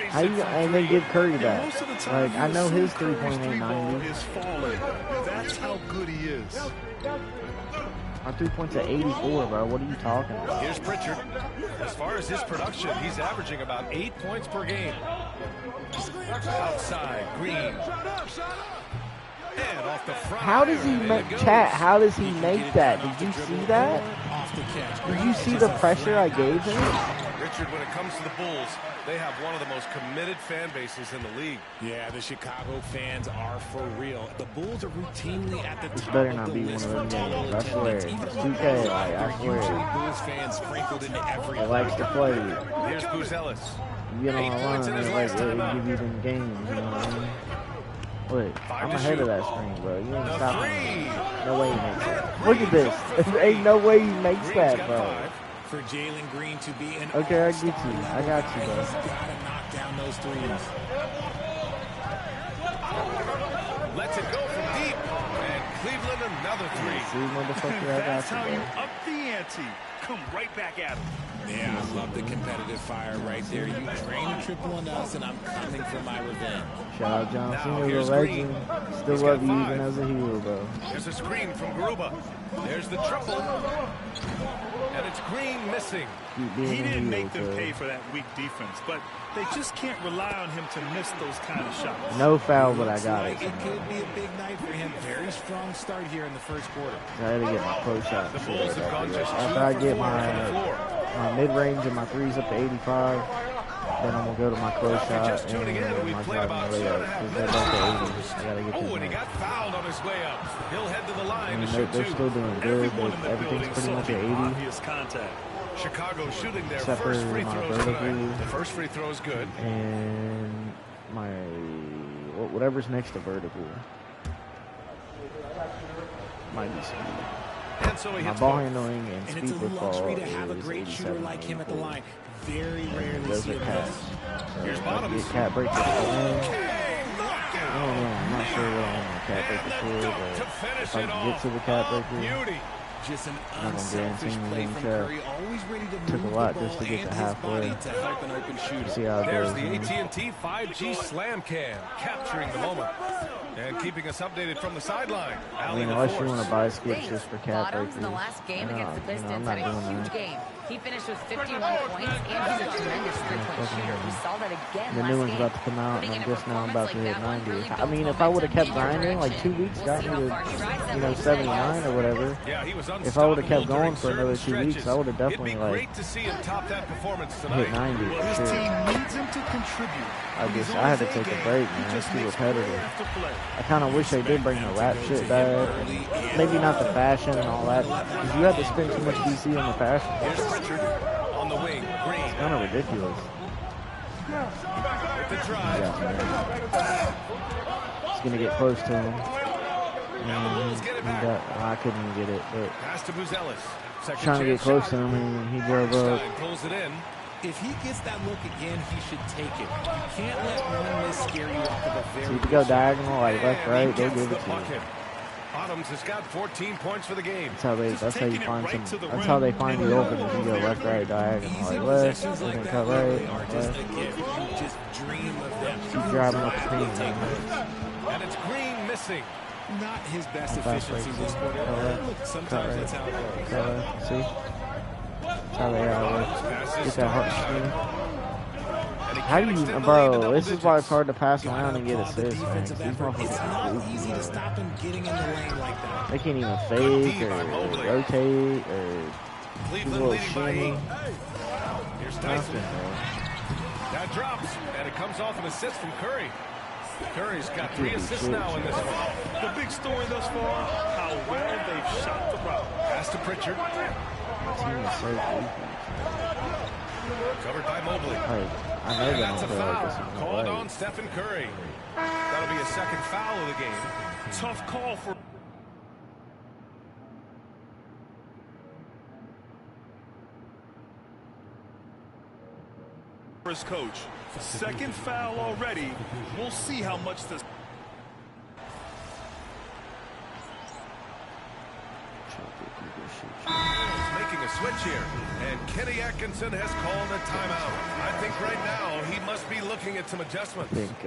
How you and then give Curry back? Like I know his 3-point ain't 90. That's how good he is. My 3 points at 84, bro. What are you talking about? Here's Pritchard. As far as his production, he's averaging about 8 points per game. Outside, Green. And off the front. How does he make chat? How does he make that? Did you see that? Did you see the pressure I gave him? Richard, when it comes to the Bulls, they have one of the most committed fan bases in the league. Yeah, the Chicago fans are for real. The Bulls are routinely at the top better of not the be list one of for them total games. I swear. attendance. It's 2K, like, I swear. Usually Bulls fans sprinkled into every It likes to play you. Here's Buzelis. You get on the line, it like it give you them games, you know what I mean? Wait, I'm ahead of that screen, bro. You ain't stopping. No way he makes it. Look at this. There ain't no way he makes that, bro. For Jalen Green to be an okay, I get you. I got you, bro. He's got to knock down those threes. Lets it go from deep. And Cleveland another three. See, motherfucker, I got That's you, how bro. you up the ante. Come right back at him. Yeah, I love the competitive fire right there. You drain a triple on us, and I'm coming for my revenge. Shout out John Cena, the legend. Still love you even as a hero, bro. There's a screen from Garuba. There's the triple. And it's Green missing. He didn't make them pay for that weak defense, but they just can't rely on him to miss those kind of shots. No foul, but I got it. It could be a big night for him. Very strong start here in the first quarter. I had to get my pro shot. The Bulls have gone just After I get my mid-range and my threes up to 85, then I'm going to go to my close shot and my driving layup. Because they're about to 80. I got to get Oh, and he got fouled on his way up. He'll head to the line to shoot they're still doing good, but everything's pretty much at 80. Chicago shooting their Except first for free my throws vertical. tonight. The first free throw is good. And my whatever's next to vertical might be speed. And so he My hits ball both. handling and speed with ball luxury to have a is great shooter 87, like him at the 84. line. Very rarely Those see are him cats. miss. Here's I Bottoms. get cat breaks. I don't know. I'm not sure what I want my cat breaker for, but if I can get to the cat breaker, Just an I'm gonna unselfish guarantee play me from chat. Curry, always ready to Took a move lot the just to ball get and to his halfway. body to help an open shooter. See how it There's goes. the man. AT&T 5G Slam Cam, capturing the moment. And keeping us updated from the sideline. I mean, unless you want to buy skips just for cat breakers. Bottoms in the last game against the I'm Pistons not had a doing huge that. game. He finished with 51 points, and he's a tremendous three-point shooter. We saw that again The last new one's game. about to come out, and I'm just now about to hit that one 90. really I builds mean, if I would have kept momentum in your grinding, like 2 weeks got me to, you know, 79 or whatever. Yeah, he was If I would have kept unstoppable going during for another 2 certain weeks, I would have definitely, It'd be like, great to see him top that performance hit tonight. 90 for His sure. team needs him to contribute. I had to take a break, man. It's too repetitive. I kind of wish they did bring the rap shit back. Maybe not the fashion and all that. Because you had to spend too much DC on the fashion. Here's Pritchard on the wing. Green. It's kind of ridiculous. With the drive. Yeah, man. It's going to get close to him. I couldn't even get it, but Pass to Buzelis. Second trying to get chance close shot. to him, and he drove up. Stein pulls it in. If he gets that look again, he should take it. You can't let one miss scare you off of a So very you can go diagonal, like left, right, they'll give it to you. Bottoms has got 14 points for the game. That's how you find some. That's how they find you open. If you go left, right, diagonal, like left, then cut right, left. Keep driving up the screen, man. And it's Green missing. Not his best Fast efficiency break. this quarter. Cut left, Look, cut sometimes right, that's how it goes. cut left. See? That's how they are. Get that hard screen. And he How do you, bro? This is why it's hard to pass around and get assists, man. It's not easy to stop him getting in the lane like that. They can't even fake or rotate or Cleveland leading by 8. Here's Tyson. That drops, and it comes off an assist from Curry. Curry's got 3 assists now in this one. The big story thus far, how well they've shot the route. Pass to Pritchard. Covered by Mobley. I know that's a foul called on Stephen Curry. That'll be a second foul of the game. Tough call for his coach. Second foul already. We'll see how much this. Making a switch here, and Kenny Atkinson has called a timeout. I think right now he must be looking at some adjustments. I think,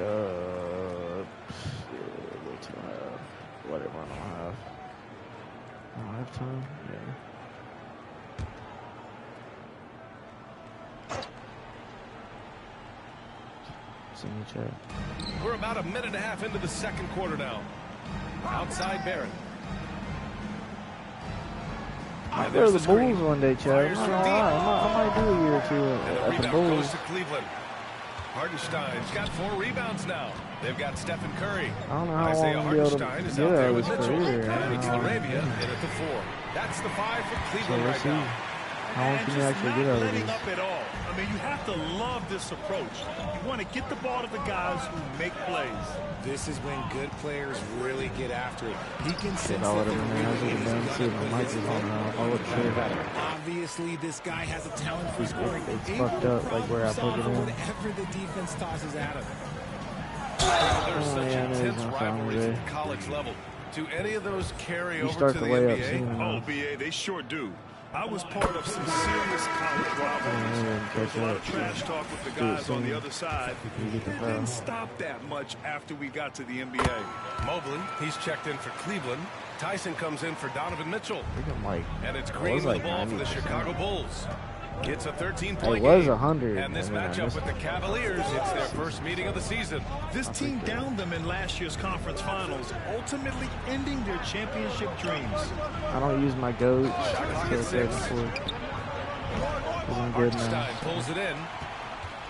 whatever I don't have. I don't have time. Yeah. We're about a minute and a half into the second quarter now. Outside Barrett. I'll go to the Bulls one day, Chad. I might do a year or two at the Bulls. Goes to Cleveland. Hardenstein's got 4 rebounds now. They've got Stephen Curry. I don't know how long I'm going to be able to get out of his career. It's Laravia in at the 4. That's the 5 for Cleveland right now. How long can you actually get out of this? Up at all. I mean, you have to love this approach. You want to get the ball to the guys who make plays. This is when good players really get after it. He can sense that obviously, this guy has a talent for scoring. It's fucked up, like where I put it in. Whatever the defense tosses at him. There's such intense rivalries at the college level. Do any of those carry over to the NBA? Oh, BA, they sure do. I was part of some serious college rivalries. There was a lot of trash talk with the guys on the other side. It didn't stop that much after we got to the NBA. Mobley, he's checked in for Cleveland. Tyson comes in for Donovan Mitchell. And it's Green with the ball for the Chicago Bulls. It's a 13-point game. It was game. 100. And this matchup with the Cavaliers, it's their first meeting of the season. This team downed them in last year's conference finals, ultimately ending their championship dreams. I don't use my goat. Hardenstein pulls it in.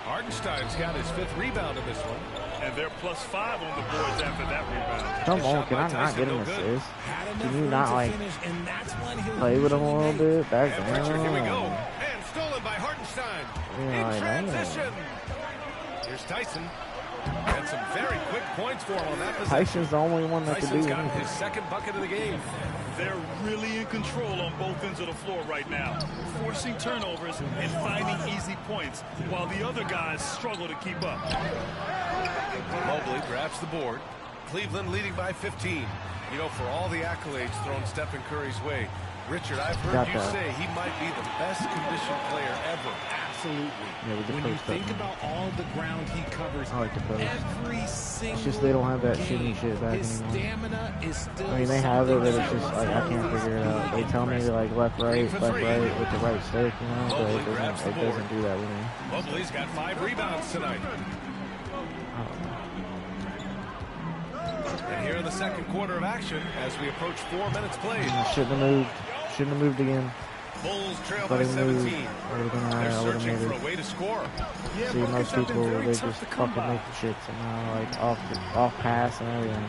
Hardenstein's got his 5th rebound in this one. And they're +5 on the boards after that rebound. Come on, can I not get an assist? Can you not, like, play with him a little bit? Back down. Here we go. And stolen by Hardenstein. In transition. Here's Tyson. And some very quick points for him on that possession. Tyson's the only one that can do Tyson's got his 2nd bucket of the game. They're really in control on both ends of the floor right now, forcing turnovers and finding easy points, while the other guys struggle to keep up. Mobley grabs the board. Cleveland leading by 15. You know, for all the accolades thrown Stephen Curry's way, Richard, I've heard you say he might be the best conditioned player ever. Absolutely. Yeah, when you think about all the ground he covers, every single it's just they don't have that shitty shit back anymore. Stamina is still I mean, they have it, but it's just like I can't figure it out. They tell me to like left, right with the right stick, you know, but it doesn't do that with me. Mobley's got 5 rebounds tonight. And here in the second quarter of action, as we approach 4 minutes played. Shouldn't have moved. Shouldn't have moved again. Bulls trail by 17. They're searching for a way to score. See, most people, they just fucking make the shit somehow, like off pass and everything.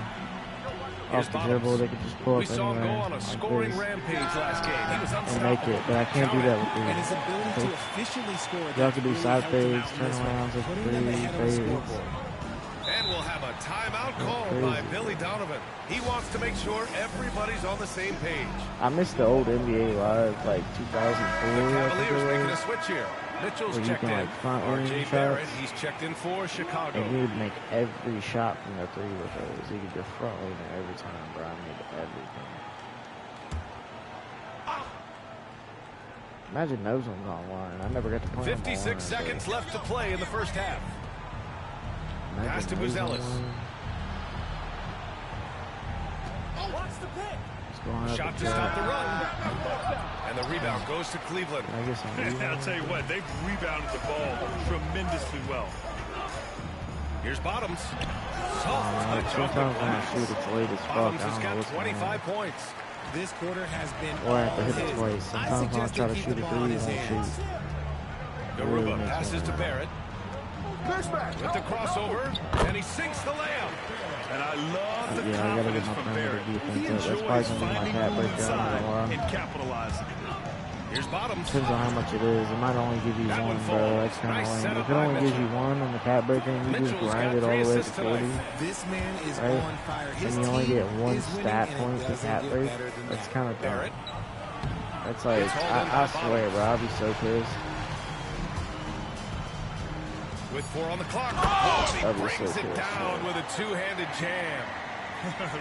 Off the dribble, they could just pull up anywhere. We saw him go on a scoring rampage last game. He was and make it, but I can't do that with you. And his ability to efficiently score. You have to do side fades, turnarounds, fades. And we'll have a timeout called by Billy Donovan. He wants to make sure everybody's on the same page. I missed the old NBA Live, like 2004. The Cavaliers making a switch here. Mitchell's checked in. R.J. Barrett, he's checked in for Chicago. And he would make every shot from the 3 with those. He could just front lane every time, bro. I made everything. Imagine those ones online. I never got to play 56 seconds left to play in the first half. Pass to Buzelis. Shot to stop the run. And the rebound goes to Cleveland. I'll tell you what, they've rebounded the ball tremendously well. Here's Bottoms. Sometimes when I shoot, it's late as fuck. Bottoms I has don't know got what's going 25 on. points. This quarter has been Or I have to all hit it his. twice. Sometimes when I try to shoot a three, it won't shoot. Garuba passes to Barrett. With the crossover, and he sinks the layup. And I love the Yeah, I gotta get confidence my from perimeter Barrett. defense He up. That's enjoys probably gonna be my finding cat one breakdown. side And and capitalizing. Here's Bottoms. depends on how much it is. It might only give you That one, one bro. falls. That's kind of Nice lame. setup If it by only gives Mitchell. you one on the cat breaker and you just Mitchell's grind got it all 3 the way to assists 40, tonight. This man is right? on fire. His And you only team get one is winning, stat and it point per doesn't cat get break. better than That's that. kind of dumb. Barrett. That's like, It's hauled in by I swear, bro, I'll be so pissed. With 4 on the clock. Oh, and That'd he be so brings it cool, down with a two-handed jam.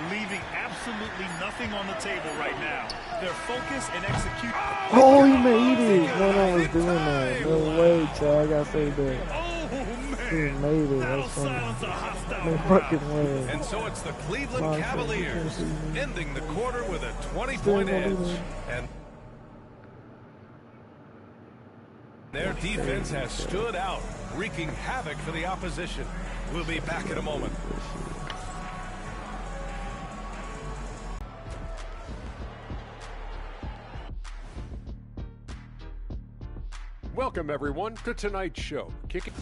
Leaving absolutely nothing on the table right now. Their focus and execution. Oh, he made it! No one was doing that. No way, Chad. I gotta say that. He made it. That's funny. No fucking way. And so it's the Cleveland Nonsense. Cavaliers ending the quarter with a 20-point edge. And their defense has stood out, wreaking havoc for the opposition. We'll be back in a moment. Welcome, everyone, to tonight's show. Kicking.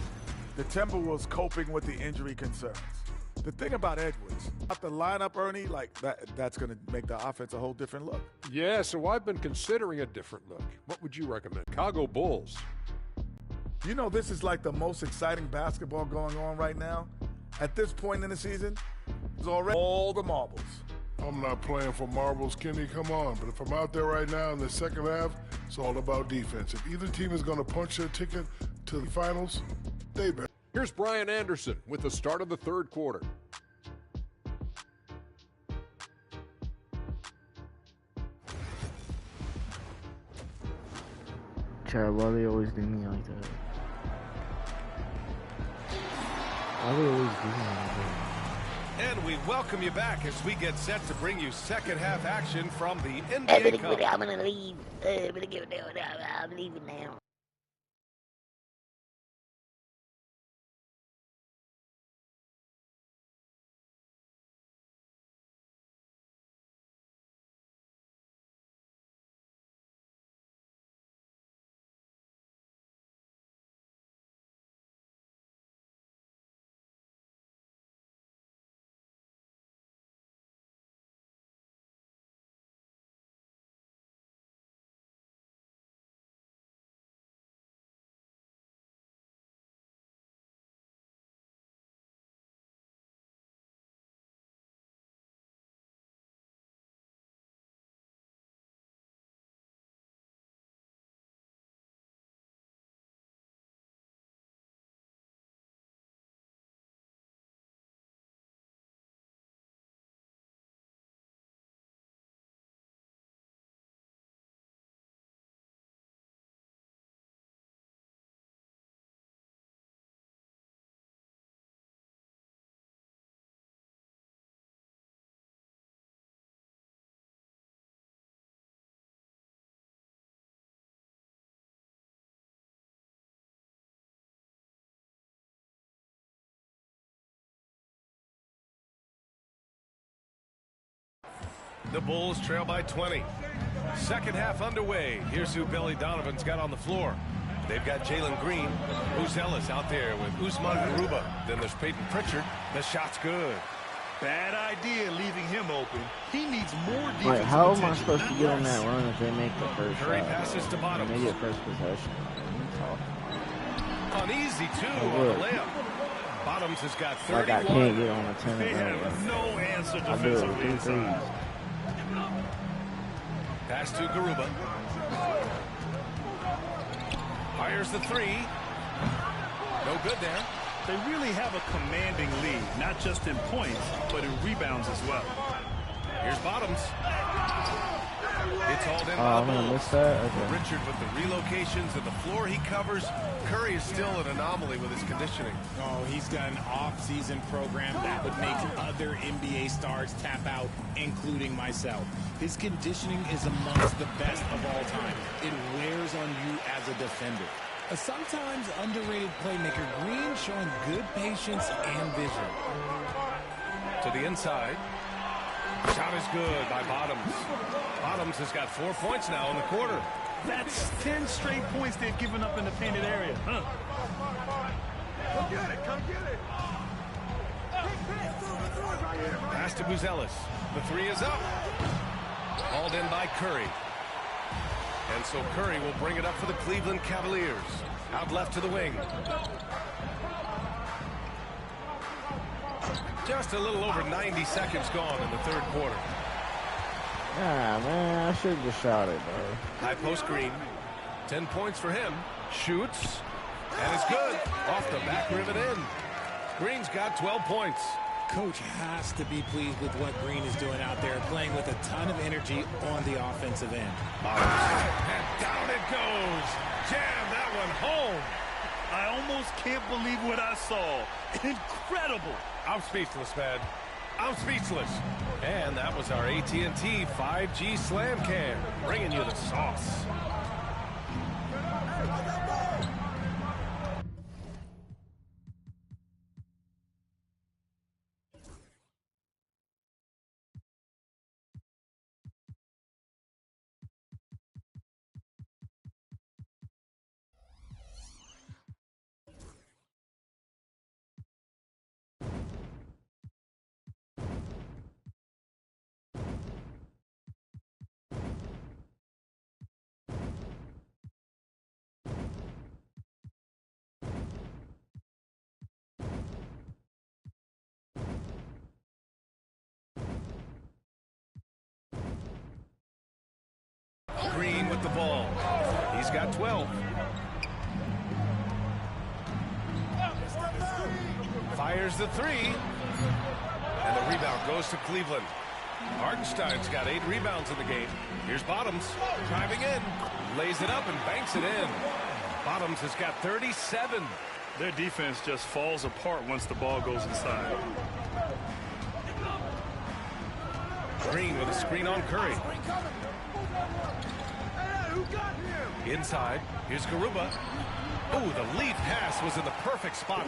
The Timberwolves coping with the injury concerns. The thing about Edwards, not the lineup, Ernie, like that's going to make the offense a whole different look. Yeah, so I've been considering a different look. What would you recommend? Chicago Bulls. You know, this is like the most exciting basketball going on right now. At this point in the season, it's already all the marbles. I'm not playing for marbles, Kenny, come on. But if I'm out there right now in the second half, it's all about defense. If either team is going to punch their ticket to the finals, they better. Here's Brian Anderson with the start of the third quarter. Chad, why they always do me like that? Why they always do me like that? And we welcome you back as we get set to bring you second half action from the NBA Cup. I'm gonna leave. I'm leaving now. The Bulls trail by 20. Second half underway. Here's who Billy Donovan's got on the floor. They've got Jalen Green, Who's Ellis out there with Usman Garuba. Then there's Peyton Pritchard. The shot's good. Bad idea leaving him open. He needs more defensive Like, how am I attention, supposed to not get on less. that run if they make the first Curry shot? passes bro? to Bottoms. And they get first possession. Uneasy, too, Oh, on the look. layup. Bottoms has got Like, 31. I can't get on a 10 They bro. have no answer I do it with defensively 3 inside. threes. Pass to Garuba. Fires the three. No good there. They really have a commanding lead, not just in points, but in rebounds as well. Here's Bottoms. It's hauled in Oh, by I'm the gonna Bulls. miss that? Okay. Richard with the relocations and the floor he covers. Curry is still an anomaly with his conditioning. Oh, he's got an off-season program that would make other NBA stars tap out, including myself. His conditioning is amongst the best of all time. It wears on you as a defender. A sometimes underrated playmaker, Green showing good patience and vision. To the inside. Shot is good by Bottoms. Bottoms has got 4 points now in the quarter. That's 10 straight points they've given up in the painted area. Huh? Come get it, come get it. Pass to Buzelis. The three is up. Hauled in by Curry. And so Curry will bring it up for the Cleveland Cavaliers. Out left to the wing. Just a little over 90 seconds gone in the third quarter. Ah, man, I should have just shot it, bro. High post Green. 10 points for him. Shoots. And it's good. Off the back rim and in. Green's got 12 points. Coach has to be pleased with what Green is doing out there, playing with a ton of energy on the offensive end. And down it goes. Jam that one home. I almost can't believe what I saw. Incredible. I'm speechless, man. I'm speechless. And that was our AT&T 5G Slam Cam, bringing you the sauce. Green with the ball. He's got 12. Fires the three. And the rebound goes to Cleveland. Hartenstein's got 8 rebounds in the game. Here's Bottoms driving in. Lays it up and banks it in. Bottoms has got 37. Their defense just falls apart once the ball goes inside. Green with a screen on Curry. Inside, here's Garuba. Oh, the lead pass was in the perfect spot.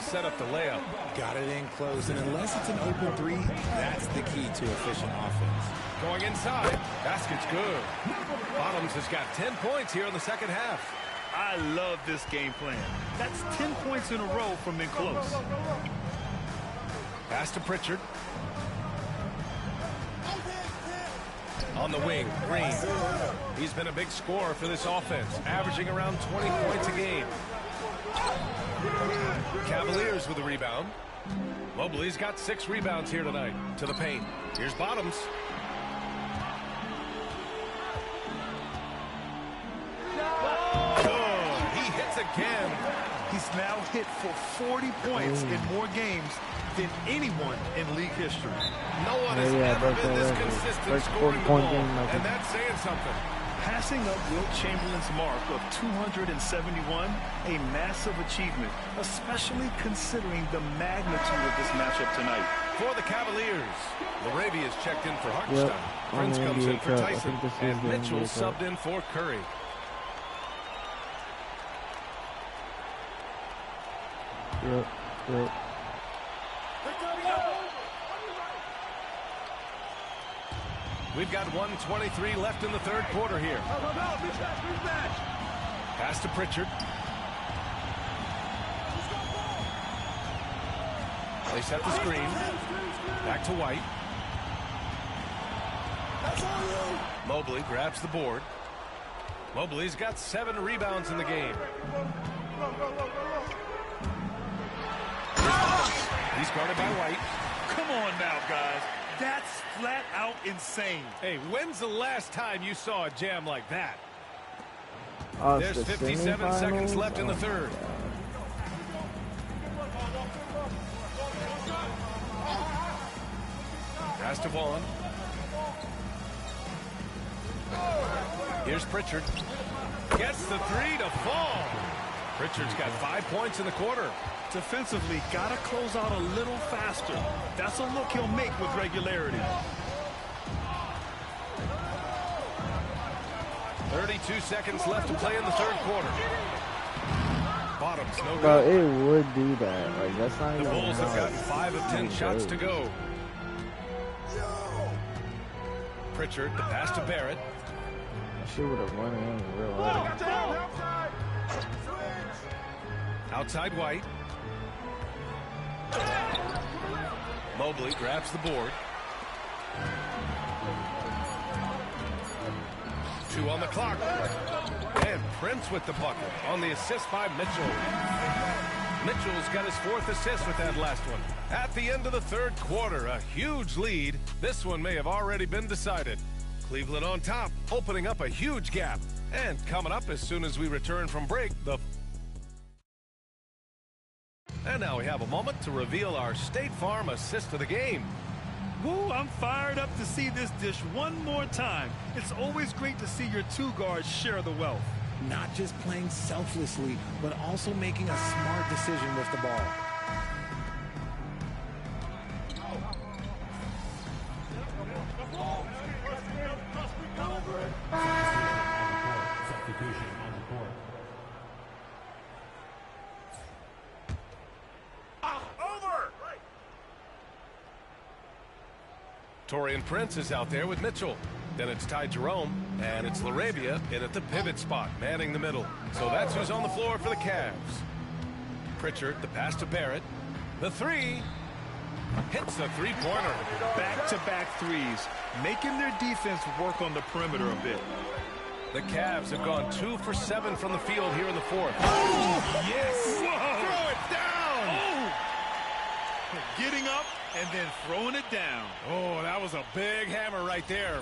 Set up the layup. Got it in close, and unless it's an open three, that's the key to efficient offense. Going inside. Basket's good. Bottoms has got 10 points here in the second half. I love this game plan. That's 10 points in a row from in close. Pass to Pritchard. On the wing, Green. He's been a big scorer for this offense, averaging around 20 points a game. Cavaliers with the rebound. Mobley's got 6 rebounds here tonight. To the paint. Here's Bottoms. Good. He hits again. He's now hit for 40 points in more games than anyone in league history. No one has ever been this consistent scoring the ball, and that's saying something. Passing up Wilt Chamberlain's mark of 271, a massive achievement, especially considering the magnitude of this matchup tonight. For the Cavaliers, Laravia's checked in for Hartenstein. Prince comes in for Tyson, and Mitchell subbed in for Curry. Yep. We've got 1:23 left in the third quarter here. Pass to Pritchard. They set the screen. Back to White. Mobley grabs the board. Mobley's got 7 rebounds in the game. He's guarded by White. Come on now, guys. That's flat out insane. Hey, when's the last time you saw a jam like that? There's There's 57 seconds left in the third. Pass to Vaughn. Here's Pritchard. Gets the 3 to fall. Pritchard's got 5 points in the quarter. Defensively, got to close out a little faster. That's a look he'll make with regularity. 32 seconds left to play in the third quarter. Bottoms, no Bro, good. it would do that. Like, that's not The even Bulls have how gotten 5 of 10 shots to go. Pritchard, the pass to Barrett. That shit would have won in real life. Outside White. Mobley grabs the board. 2 on the clock. And Prince with the bucket on the assist by Mitchell. Mitchell's got his 4th assist with that last one. At the end of the third quarter, a huge lead. This one may have already been decided. Cleveland on top, opening up a huge gap. And coming up as soon as we return from break, And now we have a moment to reveal our State Farm assist of the game. Woo, I'm fired up to see this dish one more time. It's always great to see your 2 guards share the wealth. Not just playing selflessly, but also making a smart decision with the ball. Taurean Prince is out there with Mitchell. Then it's Ty Jerome, and it's LaRabia in at the pivot spot, manning the middle. So that's who's on the floor for the Cavs. Pritchard, the pass to Barrett. The 3. Hits the 3-pointer. Back-to-back threes, making their defense work on the perimeter a bit. The Cavs have gone 2 for 7 from the field here in the 4th. Oh, yes! Whoa. Throw it down! Oh. Getting up and then throwing it down. Oh, that was a big hammer right there.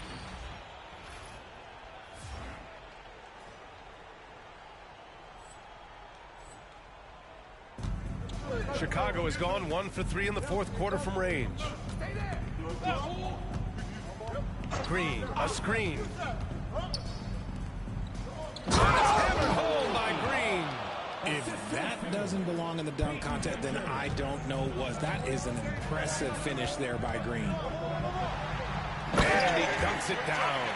Chicago has gone 1 for 3 in the 4th quarter from range. Green, a screen. Hammered home by Green. If that doesn't belong in the dunk contest, then I don't know what. That is an impressive finish there by Green. And he dunks it down.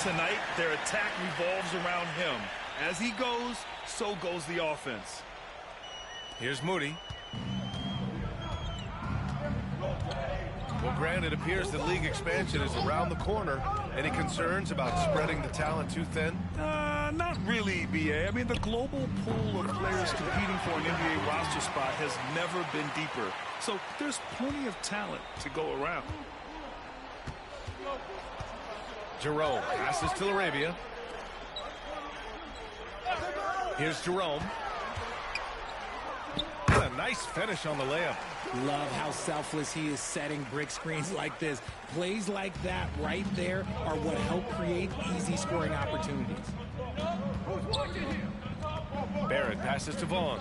Tonight, their attack revolves around him. As he goes, so goes the offense. Here's Moody. Well, Grant, it appears that league expansion is around the corner. Any concerns about spreading the talent too thin? Not really, B.A. I mean, the global pool of players competing for an NBA roster spot has never been deeper. So there's plenty of talent to go around. Jerome passes to LaRabia. Here's Jerome. And a nice finish on the layup. Love how selfless he is setting brick screens like this. Plays like that right there are what help create easy scoring opportunities. Barrett passes to Vaughn.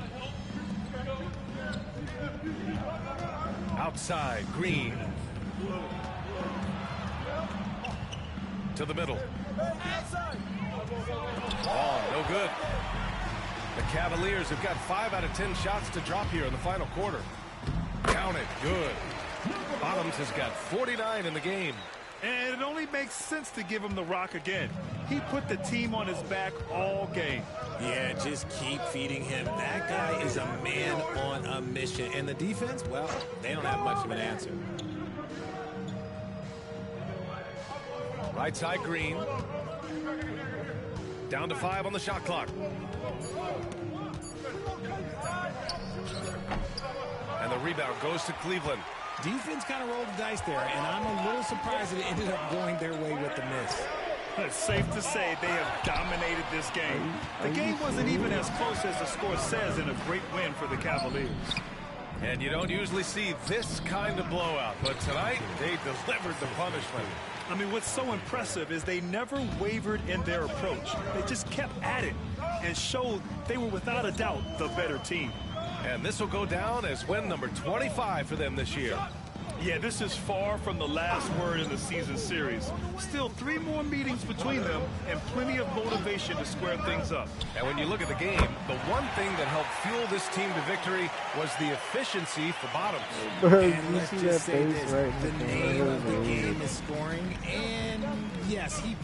Outside, Green. To the middle. Oh, no good. The Cavaliers have got 5 out of 10 shots to drop here in the final quarter. Count it, good. Bottoms has got 49 in the game. And it only makes sense to give him the rock again. He put the team on his back all game. Yeah, just keep feeding him. That guy is a man on a mission. And the defense, well, they don't have much of an answer. Right side, Green. Down to 5 on the shot clock. And the rebound goes to Cleveland. Defense kind of rolled the dice there, and I'm a little surprised that it ended up going their way with the miss. It's safe to say they have dominated this game. The game wasn't even as close as the score says in a great win for the Cavaliers. And you don't usually see this kind of blowout, but tonight they delivered the punishment. I mean, what's so impressive is they never wavered in their approach. They just kept at it and showed they were without a doubt the better team. And this will go down as win number 25 for them this year. Yeah, this is far from the last word in the season series. Still 3 more meetings between them and plenty of motivation to square things up. And when you look at the game, the one thing that helped fuel this team to victory was the efficiency for Bottoms. And let's just say this, the name of the game is scoring, and yes, he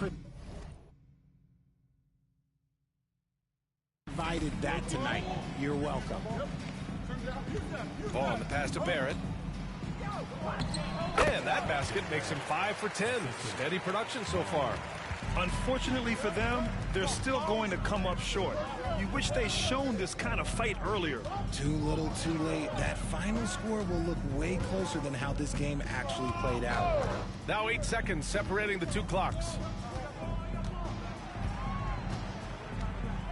provided that tonight. You're welcome. Ball on the pass to Barrett. And that basket makes him 5 for 10. Steady production so far. Unfortunately for them, they're still going to come up short. You wish they'd shown this kind of fight earlier. Too little, too late. That final score will look way closer than how this game actually played out. Now 8 seconds separating the 2 clocks.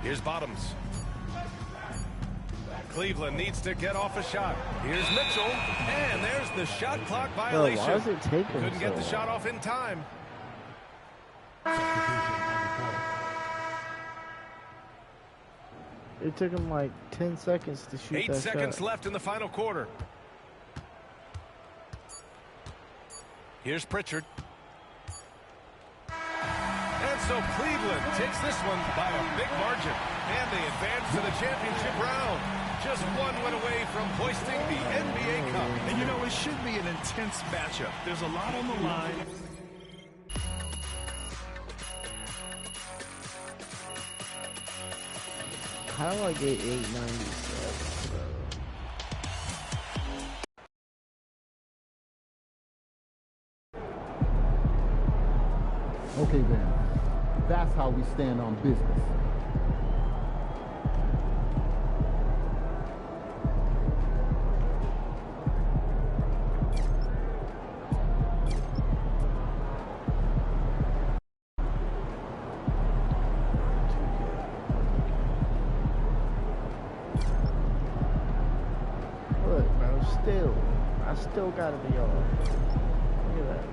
Here's Bottoms. Cleveland needs to get off a shot. Here's Mitchell, and there's the shot clock violation. Why is it taking Couldn't get the shot off in time. It took him like 10 seconds to shoot 8 that seconds shot. left in the final quarter. Here's Pritchard. And so Cleveland takes this one by a big margin. And they advance to the championship round. Just one win away from hoisting the NBA Cup. And you know, it should be an intense matchup. There's a lot on the line. How do I get 897, bro? Okay then, that's how we stand on business. Look, bro, I still gotta be off. Look at that.